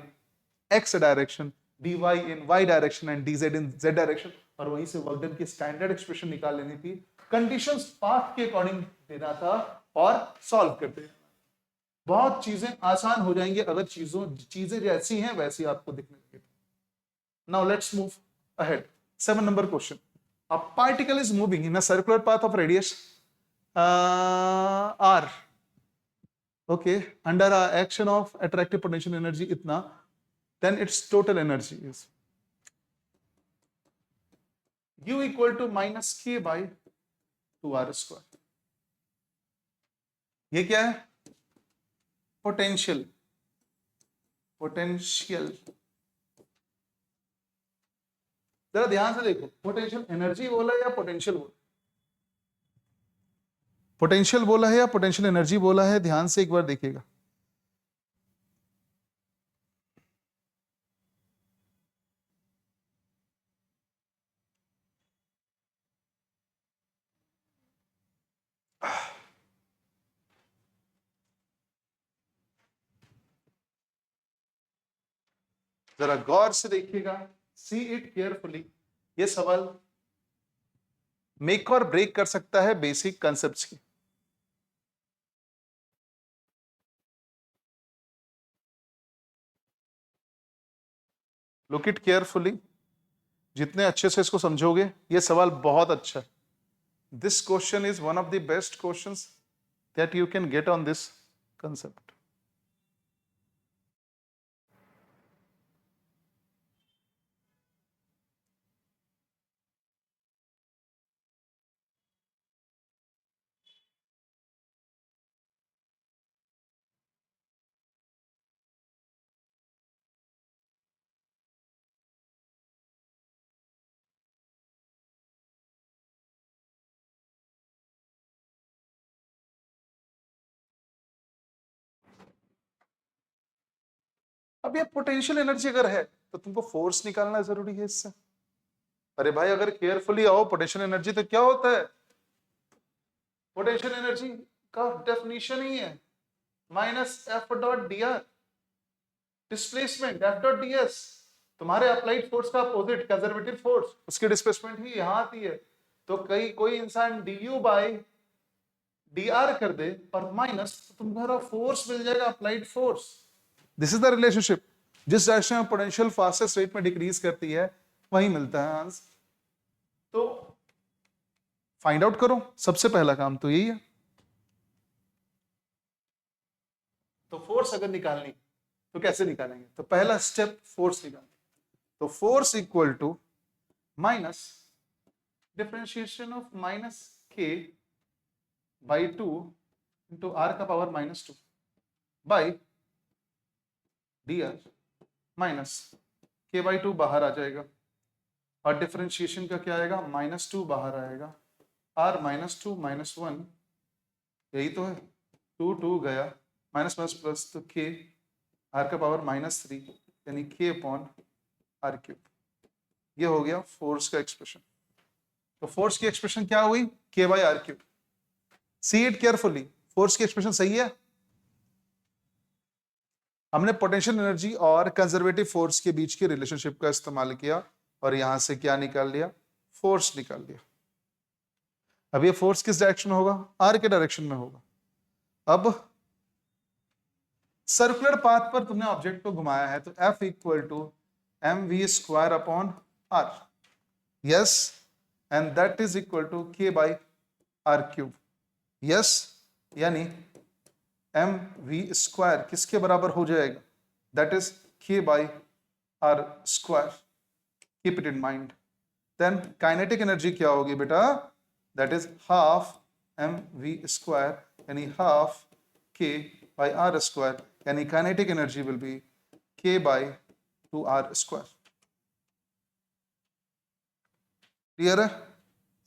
S1: x direction, dy in y direction and dz in z direction, और वहीं से वर्क डन की स्टैंडर्ड एक्सप्रेशन निकाल लेनी थी, कंडीशंस पाथ के अकॉर्डिंग देना था और सॉल्व करते। बहुत चीजें आसान हो जाएंगी अगर चीजें जैसी हैं वैसी आपको दिखने लगे। Now let's move ahead. 7 number question, a particle is moving in a circular path of radius r, okay, under a action of attractive potential energy itna, then its total energy is u equal to minus k by 2r square। ये क्या है, potential, potential, जरा ध्यान से देखो, potential energy बोला या potential बोला, पोटेंशियल बोला है या पोटेंशियल एनर्जी बोला है, ध्यान से एक बार देखिएगा। जरा गौर से देखिएगा, सी इट केयरफुली। ये सवाल मेक और ब्रेक कर सकता है बेसिक कंसेप्ट्स की। लुक इट केयरफुली, जितने अच्छे से इसको समझोगे, ये सवाल बहुत अच्छा है। This question is one of the best questions that you can get on this concept. अब ये पोटेंशियल एनर्जी अगर है तो तुमको फोर्स निकालना जरूरी है इससे। अरे भाई, अगर केयरफुली आओ, पोटेंशियल एनर्जी तो क्या होता है? पोटेंशियल एनर्जी का डेफिनेशन ही है minus F dot D R, displacement F dot D S. तुम्हारे अप्लाइड फोर्स का अपोजिट कंजर्वेटिव फोर्स, उसकी डिस्प्लेसमेंट ही यहां आती है। तो कोई इंसान D you by d are कर दे और माइनस, तो तुम्हारा फोर्स मिल जाएगा, applied force. This is the relationship. जिस डायरेक्शन में पोटेंशियल फास्टेस्ट रेट में डिक्रीज करती है, वही मिलता है आंसर। तो फाइंड आउट करो, सबसे पहला काम तो यही है। तो फोर्स अगर निकालनी तो कैसे निकालेंगे? तो पहला स्टेप फोर्स निकालना। तो force equal to minus differentiation of minus k by 2 into r का power -2 by d r minus k by 2 बाहर आ जाएगा, और डिफरेंशिएशन का क्या आएगा? -2 बाहर आएगा, आर -2 -1, यही तो है। 2 2 गया, माइनस प्लस प्लस तो के, आर का पावर -3 यानी के अपॉन आर क्यूब। ये हो गया फोर्स का एक्सप्रेशन। तो फोर्स की एक्सप्रेशन क्या हुई? K by r cube. See it carefully, force की एक्सप्रेशन सही है। हमने पोटेंशियल एनर्जी और कंजर्वेटिव फोर्स के बीच के रिलेशनशिप का इस्तेमाल किया और यहां से क्या निकाल लिया? फोर्स निकाल लिया। अब ये फोर्स किस डायरेक्शन में होगा? आर के डायरेक्शन में होगा। अब सर्कुलर पाथ पर तुमने ऑब्जेक्ट को घुमाया है, तो F equal to m v square upon r, yes, and that is equal to k by r cube, yes, यानी एम वी स्क्वायर किसके बराबर हो जाएगा? That is k by r square. Keep it in mind. Then kinetic energy क्या होगी बेटा? That is half m v square यानी half k by r square, यानी kinetic energy will be k by 2r square. Clear है?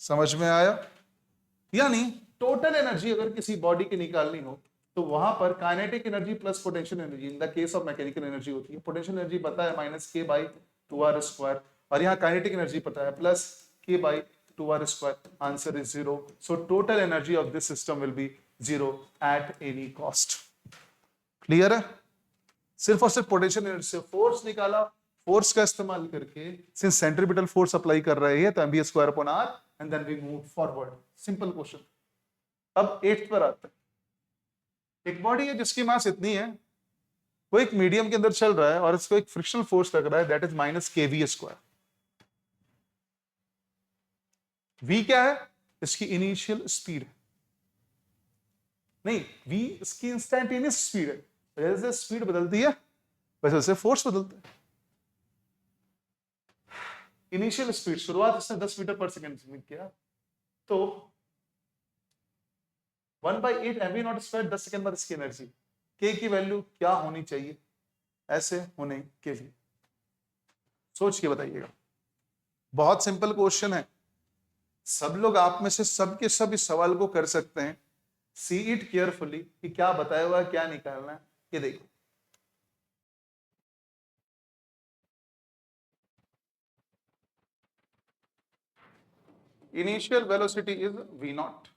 S1: समझ में आया? यानी टोटल एनर्जी अगर किसी बॉडी की निकालनी हो तो वहां पर kinetic energy plus potential energy, in the case of mechanical energy होती है। पोटेंशियल एनर्जी पता है minus k by 2r square, और यहाँ काइनेटिक एनर्जी पता है प्लस के by 2r square. Answer is 0। So total energy of this system will be 0 at any cost. Clear है? सिर्फ और सिर्फ पोटेंशियल एनर्जी से फोर्स निकाला, फोर्स का इस्तेमाल करके, सिंस सेंट्रीपिटल फोर्स अप्लाई कर रहे हैं तो m b square upon r, and then we move forward. Simple question. अब 8th पर आते हैं। एक बॉडी है जिसकी मास इतनी है, वो एक मीडियम के अंदर चल रहा है और इसको एक फ्रिक्शनल फोर्स लग रहा है, दैट इज माइनस के वी स्क्वायर। वी क्या है? इसकी इनिशियल स्पीड है, नहीं, वी इसकी इंस्टेंटेनियस स्पीड है। जैसे स्पीड बदलती है वैसे वैसे फोर्स बदलता है। इनिशियल स्पीड, शुरुआत इसने 10 मीटर पर सेकंड से किया, तो 1/8 m v not square 10 second बाद इसकी एनर्जी के की वैल्यू क्या होनी चाहिए ऐसे होने के लिए? सोच के बताइएगा। बहुत सिंपल क्वेश्चन है, सब लोग आप में से सब के सब इस सवाल को कर सकते हैं। सी इट केयरफुली कि क्या बताया हुआ, क्या निकालना है, ये देखो। Initial velocity is v not,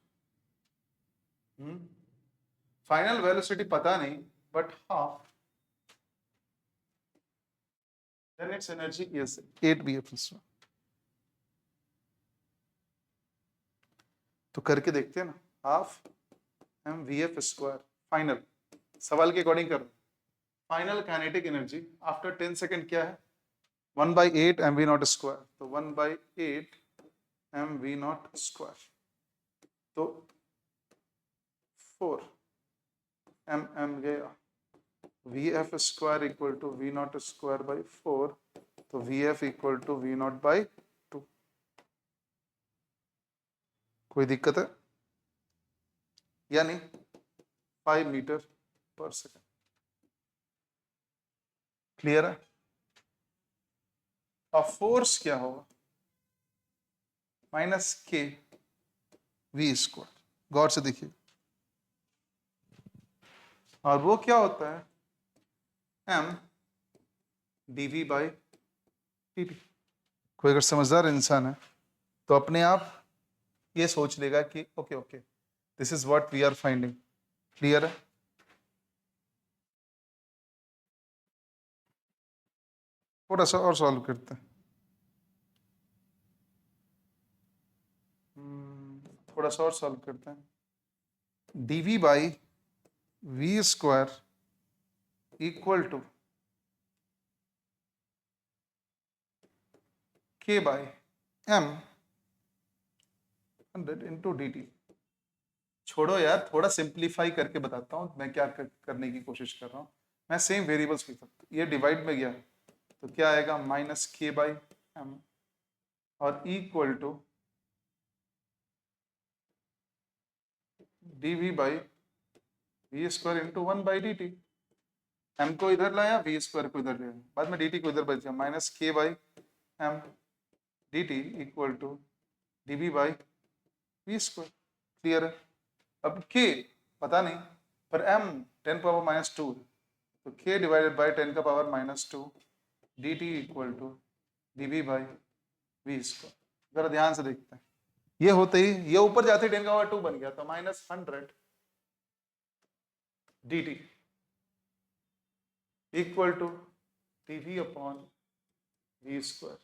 S1: final velocity पता नहीं, but half then its energy is 8 VF²। तो करके देखते हैं ना, हाफ एम VF²। फाइनल सवाल के अकॉर्डिंग कर, final kinetic energy after 10 second क्या है, 1/8 mv0²। तो 1/8 mv0², तो 4 mm गया। VF² इक्वल टू V0²/4, तो VF इक्वल टू V0/2। कोई दिक्कत है यानी 5 मीटर पर सेकेंड। क्लियर है? और फोर्स क्या होगा, -k V²। गौर से देखिए, और वो क्या होता है, m dV/dt। कोई अगर समझदार इंसान है तो अपने आप ये सोच लेगा कि okay okay, this is what we are finding. Clear है? थोड़ा सा और सॉल्व करते हैं। थोड़ा सा और सॉल्व करते हैं। dV/V² equal to k/m 100 into dt। छोड़ो यार, थोड़ा सिंप्लीफाई करके बताता हूँ मैं क्या करने की कोशिश कर रहा हूँ। मैं सेम वेरिएबल्स के साथ, ये डिवाइड में गया तो क्या आएगा, -k/m और equal to dV/V² into 1/dt। m को इधर लाया, V² को इधर लाया, बाद में dt को इधर बच गया, -k/m dt equal to dV/V²। Clear है? अब k पता नहीं, पर m 10⁻², तो k divided by 10⁻², dt equal to dV/V²। जरा ध्यान से देखते हैं, ये होते ही ये ऊपर जाते 10⁻² बन गया, तो -100 dt इक्वल टू dV/V²।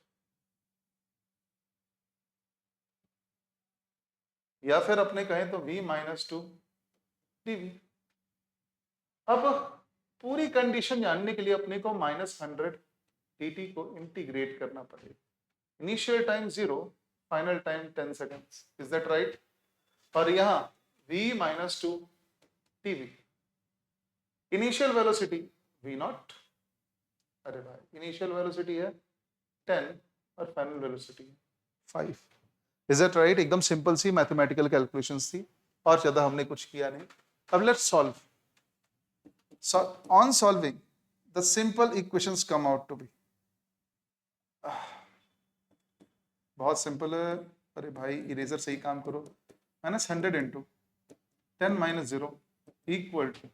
S1: या फिर अपने कहें तो V-2 dV। अब पूरी कंडीशन जानने के लिए अपने को -100 dt को इंटीग्रेट करना पड़ेगा। Initial time 0, final time 10 seconds. Is that right? और यहाँ V-2 dV, initial velocity V0, अरे भाई इनिशियल वेलोसिटी है 10 और फाइनल वेलोसिटी है 5। Is that right? एकदम सिंपल सी मैथमेटिकल कैलकुलेशंस थी और ज्यादा हमने कुछ किया नहीं। अब let's solve. On solving the simple equations come out to be, बहुत सिंपल है। अरे भाई इरेजर सही काम करो। -100 इंटू 10⁻0 इक्वल टू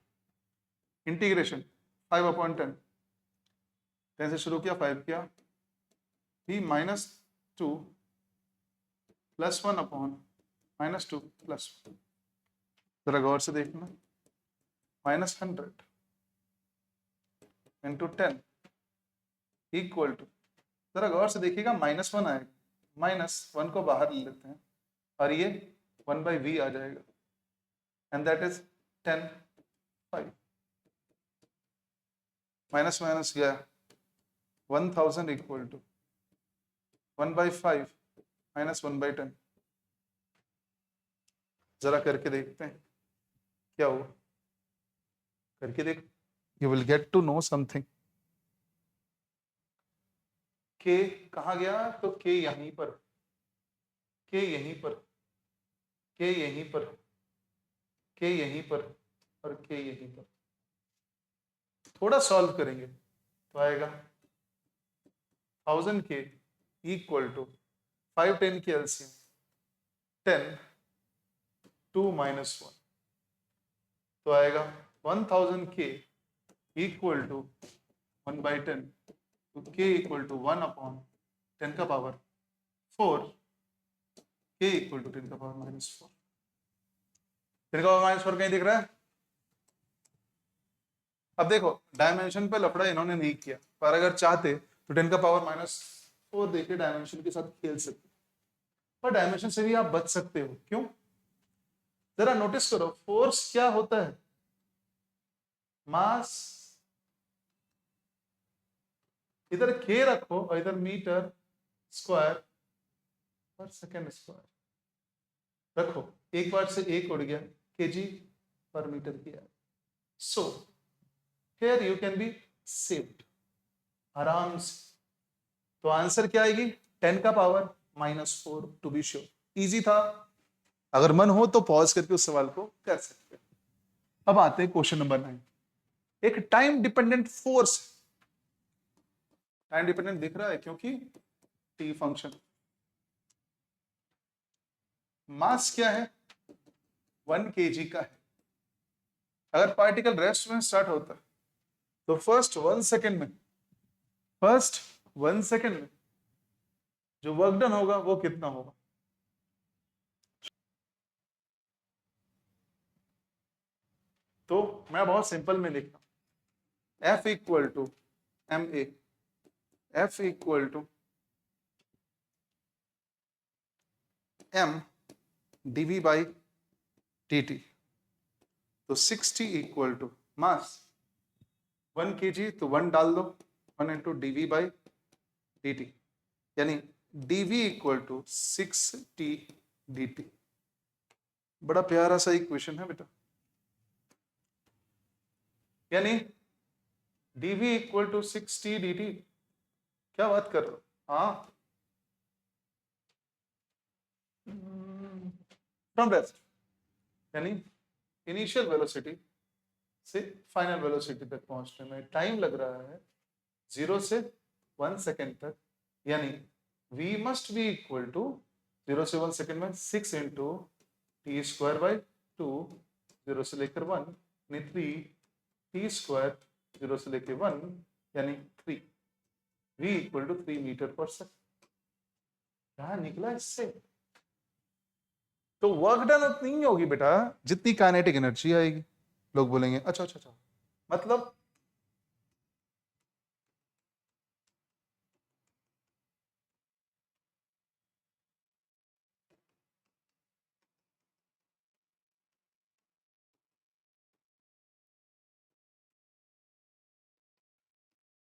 S1: इंटीग्रेशन 5/10। 10 से शुरू किया, 5 किया, V-2 +1/-2 +1। जरा गौर से देखना, -100 इंटू 10 इक्वल टू, जरा गौर से देखिएगा, -1 आएगा, -1 को बाहर ले लेते हैं और ये 1/v आ जाएगा, and that is 10 5। Minus minus गया, 1000 इक्वल टू 1/5 माइनस 1/10। जरा करके देखते हैं क्या हुआ, करके देख, you will get to know something. K कहाँ गया, तो के यहीं पर, के यहीं पर, के यहीं पर, के यहीं पर और के यहीं पर। थोड़ा सॉल्व करेंगे तो आएगा 1000 के इक्वल टू 510 की एलसीएम 10 2 -1, तो आएगा 1000 के इक्वल टू 1/10, तो के इक्वल टू 1/10 का पावर 4, के इक्वल टू 10 का पावर -4। 10 का पावर -4 कहीं दिख रहा है? अब देखो डायमेंशन पे लफड़ा इन्होंने नहीं किया, पर अगर चाहते तो 10 का पावर -4 देखिए डायमेंशन के साथ खेल सकते हो, पर डायमेंशन से भी आप बच सकते हो। क्यों? जरा नोटिस करो, फोर्स क्या होता है? मास, इधर के रखो और इधर मीटर स्क्वायर पर सेकेंड स्क्वायर रखो, एक बार से एक उड़ गया, केजी पर मीटर किया। So here you can be saved आराम से। तो आंसर क्या आएगी? 10 का power -4 to be sure. Easy था, अगर मन हो तो पॉज करके उस सवाल को कर सकते हैं। अब आते हैं क्वेश्चन नंबर 9। एक time dependent force, time dependent दिख रहा है क्योंकि टी फंक्शन, मास क्या है? 1 kg का है। अगर पार्टिकल रेस्ट में स्टार्ट होता है तो फर्स्ट 1 सेकेंड में जो वर्क डन होगा वो कितना होगा? तो मैं बहुत सिंपल में लिखता हूं, F equal to ma, F equal to m dv by dt। तो 60 इक्वल टू मास 1 kg, तो 1 डाल दो, 1 इंटू dv बाई dt, यानी dv equal to 6t dt। बड़ा प्यारा सा इक्वेशन है बेटा, यानी dv equal to 6t dt। क्या बात कर रहे हो? हाँ, फ्रॉम रेस्ट, यानी इनिशियल वेलोसिटी से फाइनल वेलोसिटी तक पहुंचने में टाइम लग रहा है 0 से 1 सेकेंड तक, यानी v must be equal to 0 से 1 सेकेंड में 6 इंटू टी स्क्वायर बाई 2, 0 से लेकर 1 यानी 3 टी स्क्वायर 0 से लेकर 1 यानी 3, v इक्वल टू 3 मीटर पर सेकेंड। क्या निकला इससे? तो वर्क डन उतनी ही होगी बेटा जितनी काइनेटिक एनर्जी आएगी। लोग बोलेंगे अच्छा अच्छा अच्छा, मतलब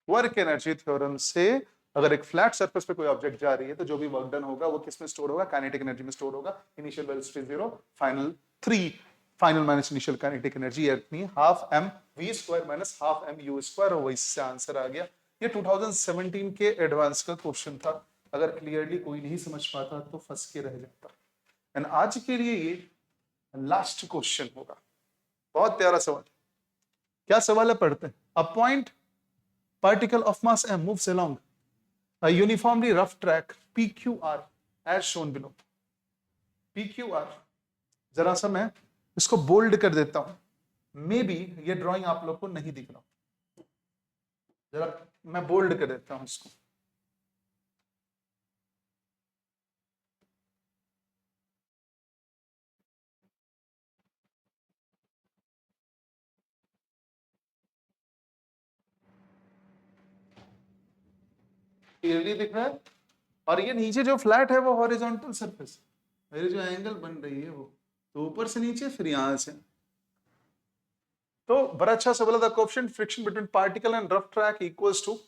S1: वर्क एनर्जी थ्योरम से अगर एक फ्लैट सरफेस पे कोई ऑब्जेक्ट जा रही है तो जो भी वर्क डन होगा वो किस में स्टोर होगा? काइनेटिक एनर्जी में स्टोर होगा। Initial velocity 0, final 3, final minus initial kinetic energy यानी half m v square minus half m u square, और इससे आंसर आ गया। ये 2017 के एडवांस का क्वेश्चन था, अगर क्लियरली कोई नहीं समझ पाता तो फंस के रह जाता। एंड आज के लिए ये लास्ट क्वेश्चन होगा। बहुत प्यारा सवाल। क्या सवाल है? पढ़ते हैं। A point particle of mass m moves along a uniformly rough track PQR as shown below. PQR, जरा सा मैं इसको बोल्ड कर देता हूं, मे बी ये ड्राइंग आप लोग को नहीं दिख रहा, जरा मैं बोल्ड कर देता हूं इसको। क्लियरली दिख रहा है? और ये नीचे जो फ्लैट है वो हॉरिजॉन्टल सरफेस, मेरी जो एंगल बन रही है वो तो ऊपर से नीचे फिर यहां से। तो बड़ा अच्छा सवाल था। Coefficient friction between particle and rough track equals to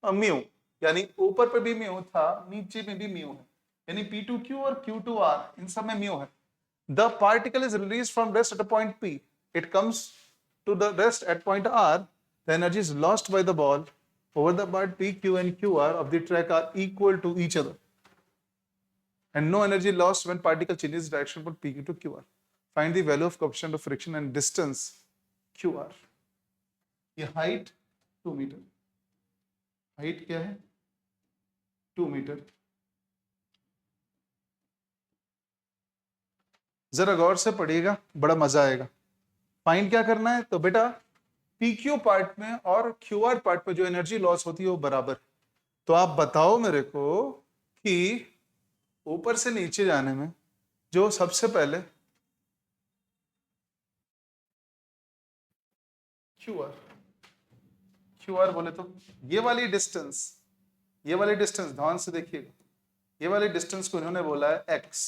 S1: mu, यानी ऊपर पे भी म्यू था, नीचे में भी म्यू है, यानी P2Q और Q2R इन सब में म्यू है। The particle is released from rest at a point P. It comes to the rest at point R. The energy is lost by the ball over the part P, Q and QR of the track are equal to each other. And no energy lost when particle changes direction from P to QR. Find the value of coefficient of friction and distance QR. ये height 2 metre, height क्या है? 2 metre. जरा गौर से पढ़िएगा, बड़ा मजा आएगा। Find क्या करना है? तो बेटा PQ पार्ट में और QR पार्ट में जो एनर्जी लॉस होती है वो बराबर। तो आप बताओ मेरे को कि ऊपर से नीचे जाने में जो सबसे पहले QR क्यू आर बोले तो ये वाली डिस्टेंस ध्यान से देखिएगा, ये वाली डिस्टेंस को इन्होंने बोला है एक्स,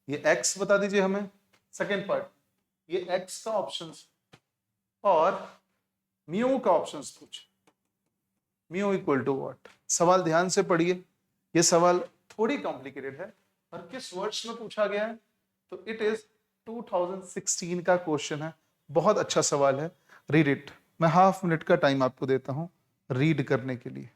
S1: ये एक्स बता दीजिए हमें। सेकेंड पार्ट, ये एक्स का ऑप्शन और म्यू का ऑप्शन पूछे, म्यू इक्वल टू व्हाट। सवाल ध्यान से पढ़िए, ये सवाल थोड़ी कॉम्प्लिकेटेड है और किस वर्ष में पूछा गया है, तो इट इज 2016 का क्वेश्चन है। बहुत अच्छा सवाल है, रीड इट। मैं हाफ मिनट का टाइम आपको देता हूं रीड करने के लिए।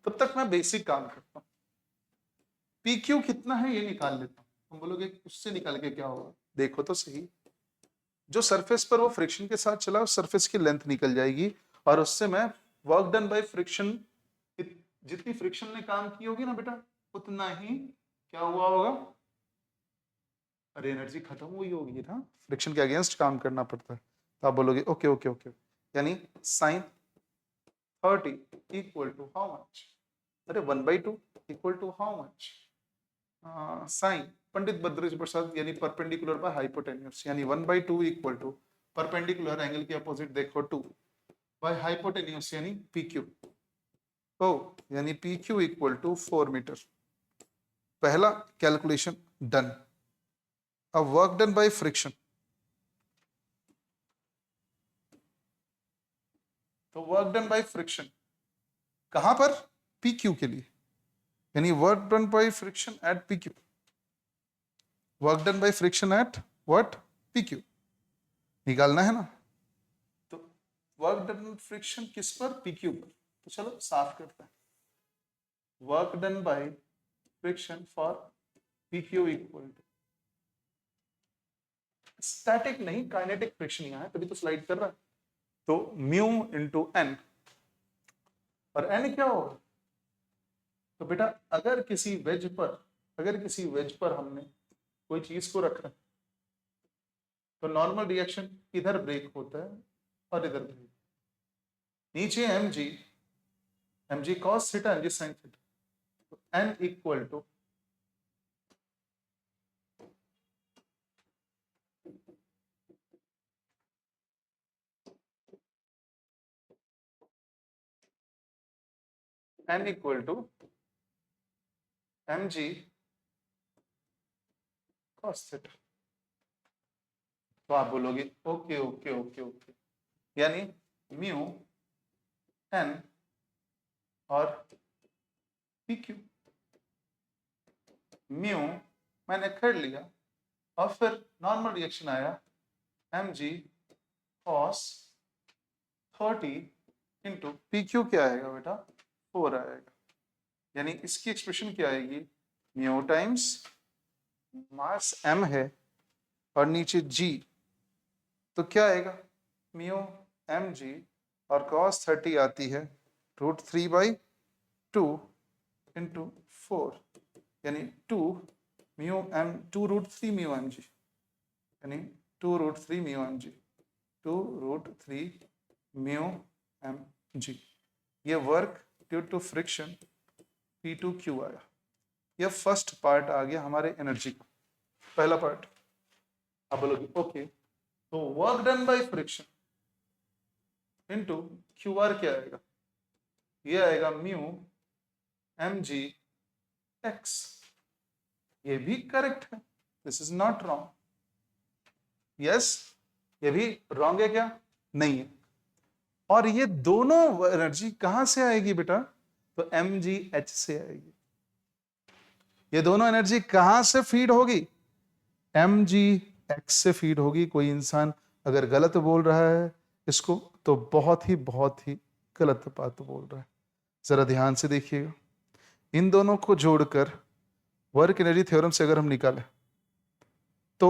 S1: तब तक मैं बेसिक काम करता हूं। पी क्यू कितना है ये निकाल लेता हूं। तुम बोलोगे उससे निकाल के क्या होगा, देखो तो सही, जो सरफेस पर वो फ्रिक्शन के साथ चला उस सरफेस की लेंथ निकल जाएगी और उससे मैं वर्क डन बाय फ्रिक्शन, जितनी फ्रिक्शन ने काम की होगी ना बेटा उतना ही क्या हुआ होगा, अरे एनर्जी खत्म हुई होगी ना, फ्रिक्शन के अगेंस्ट काम करना पड़ता है। तो आप बोलोगे ओके ओके ओके, यानी sine 30 equal to how much, अरे 1/2 equal to how much, sine Pandit Badri Prasad यानी परपेंडिकुलर बाय हाइपोटेन्यूस, यानी 1/2 इक्वल टू परपेंडिकुलर एंगल के अपोजिट देखो 2 बाय हाइपोटेन्यूस यानी पी क्यू, ओ यानी p q equal to 4 metre. पहला कैलकुलेशन डन। अब वर्क डन बाय फ्रिक्शन, तो वर्क डन बाय फ्रिक्शन कहां पर, पी क्यू के लिए, यानी work done by friction at p q, work done by friction at what, p q निकालना है ना। तो वर्क डन फ्रिक्शन किस पर, पी क्यू पर। तो चलो साफ करते हैं, work done by friction for p q equal to, static नहीं काइनेटिक फ्रिक्शन यहाँ है तभी तो स्लाइड कर रहा है, तो म्यू इंटू एन, और एन क्या होगा, तो बेटा अगर किसी वेज पर हमने कोई चीज को रखा तो नॉर्मल रिएक्शन इधर ब्रेक होता है और इधर ब्रेक, नीचे m g cos theta m g sine theta, तो n equal to m g cos theta. तो आप बोलोगे ओके ओके ओके ओके, यानी म्यू एन और पी क्यू, म्यू मैंने कर लिया और फिर नॉर्मल रिएक्शन आया m g cos 30 into p q क्या आएगा बेटा 4 आएगा, यानी इसकी एक्सप्रेशन क्या आएगी, म्यू टाइम्स मास एम है और नीचे जी, तो क्या आएगा म्यू एम जी और cos 30 आती है √3/2 इंटू 4, यानी 2 mu m 2√3 mu m g, यानी 2√3 mu m g, 2√3 mu m g. ये work due to friction P2Q आया। यह फर्स्ट पार्ट आ गया हमारे एनर्जी का, पहला पार्ट। अब बोलोगे ओके, तो work done by friction into Q R क्या आएगा, ये आएगा म्यू एम जी एक्स, ये भी करेक्ट है, this is not wrong, yes ये भी रॉन्ग है क्या, नहीं है। और ये दोनों एनर्जी कहां से आएगी बेटा, तो एम जी एच से आएगी। ये दोनों एनर्जी कहां से फीड होगी, एम जी एक्स से फीड होगी। कोई इंसान अगर गलत बोल रहा है इसको तो बहुत ही गलत बात बोल रहा है। जरा ध्यान से देखिएगा, इन दोनों को जोड़कर वर्क एनर्जी थ्योरम से अगर हम निकालें तो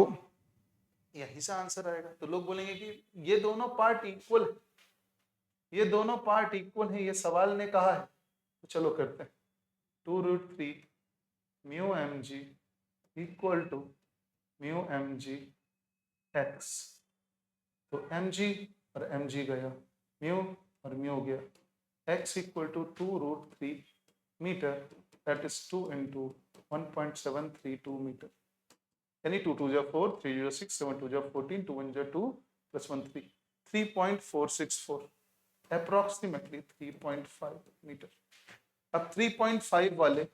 S1: यही से आंसर आएगा। तो लोग बोलेंगे कि ये दोनों पार्ट इक्वल है, ये दोनों पार्ट इक्वल है, ये सवाल ने कहा है। तो चलो करते हैं, 2√3 mu m g equal to mu m g x, तो एम जी और एम जी गया, म्यू और म्यू गया, x equal to 2√3 metre that is 2 into 1.732 metre, यानी 2 2 4, 3 0 6, 7 2 14, 2 1 2 plus 1 3, 3.464, अप्रोक्सीमेटली 3.5 मीटर। अब 3.5 वाले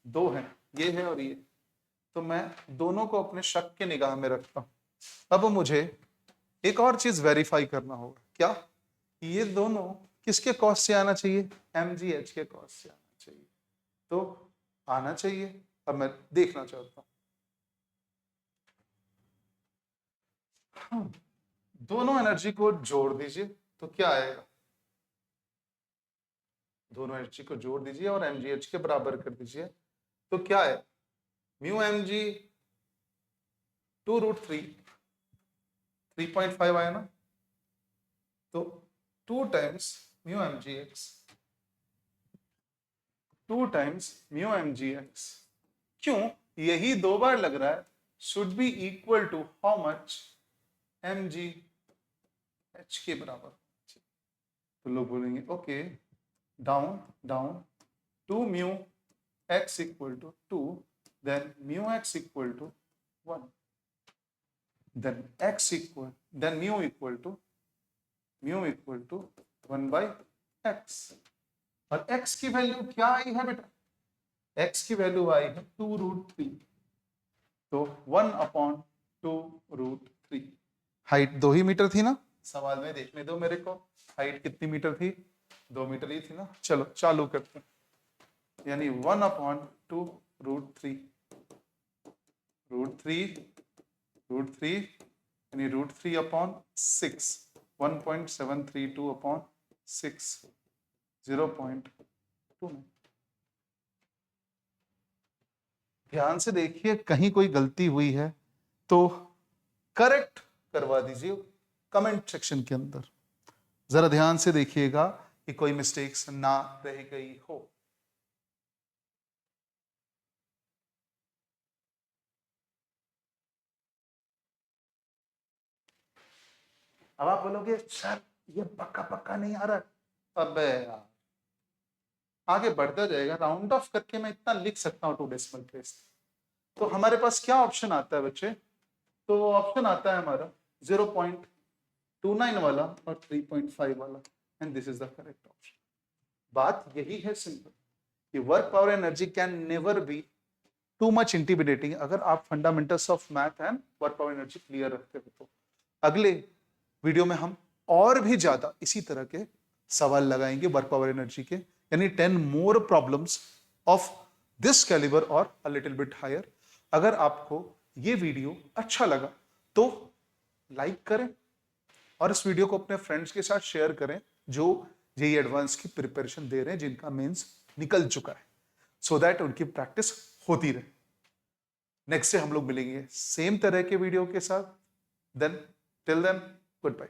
S1: दो हैं, ये है और ये, तो मैं दोनों को अपने शक के निगाह में रखता हूं। अब मुझे एक और चीज वेरीफाई करना होगा, क्या ये दोनों किसके कॉस से आना चाहिए? mgh के कॉस से आना चाहिए, तो आना चाहिए। अब मैं देखना चाहता हूं, हाँ, दोनों एनर्जी को जोड़ दीजिए तो क्या आएगा? दोनों एनर्जी को जोड़ दीजिए और mgh के बराबर कर दीजिए, तो क्या है? म्यू mg 2√3, 3.5 आया ना, तो 2 times mu mgx, 2 times mu mgx, क्यों यही दो बार लग रहा है, should be equal to how much? mgh के बराबर। तो लोग बोलेंगे okay, down down, 2 mu x equal to 2, then mu x equal to 1, then mu equal to 1 by x, और x की वैल्यू क्या आई है बेटा? x की वैल्यू आई है 2√3, तो 1/2√3। हाइट 2 ही मीटर थी ना, सवाल में देखने दो मेरे को, हाइट कितनी मीटर थी? 2 मीटर ही थी ना। चलो चालू करते हैं, यानी 1/2√3, √3 यानी √3/6, 1.732/6, 0.2। ध्यान से देखिए, कहीं कोई गलती हुई है तो करेक्ट करवा दीजिए कमेंट सेक्शन के अंदर। जरा ध्यान से देखिएगा कि कोई मिस्टेक्स ना रह गई हो। अब आप बोलोगे सर ये पक्का पक्का नहीं आ रहा, अबे यार आगे बढ़ता जाएगा, राउंड ऑफ करके मैं इतना लिख सकता हूं 2 डेसिमल प्लेस। तो हमारे पास क्या ऑप्शन आता है बच्चे? तो ऑप्शन आता है हमारा 0.29 वाला और 3.5 वाला, and this is the correct option. बात यही है सिंपल, कि work power energy can never be too much intimidating अगर आप fundamentals of math and work power energy clear रखते हो। तो अगले वीडियो में हम और भी ज्यादा इसी तरह के सवाल लगाएंगे वर्क पावर एनर्जी के, यानी 10 more problems of this calibre और अ लिटिल बिट हायर। अगर आपको ये वीडियो अच्छा लगा तो लाइक करें और इस वीडियो को अपने फ्रेंड्स के साथ शेयर करें जो जेईई एडवांस की प्रिपरेशन दे रहे हैं, जिनका मेंस निकल चुका है, सो दैट उनकी प्रैक्टिस होती रहे। नेक्स्ट से हम लोग मिलेंगे सेम तरह के वीडियो के साथ। Then till then good bye.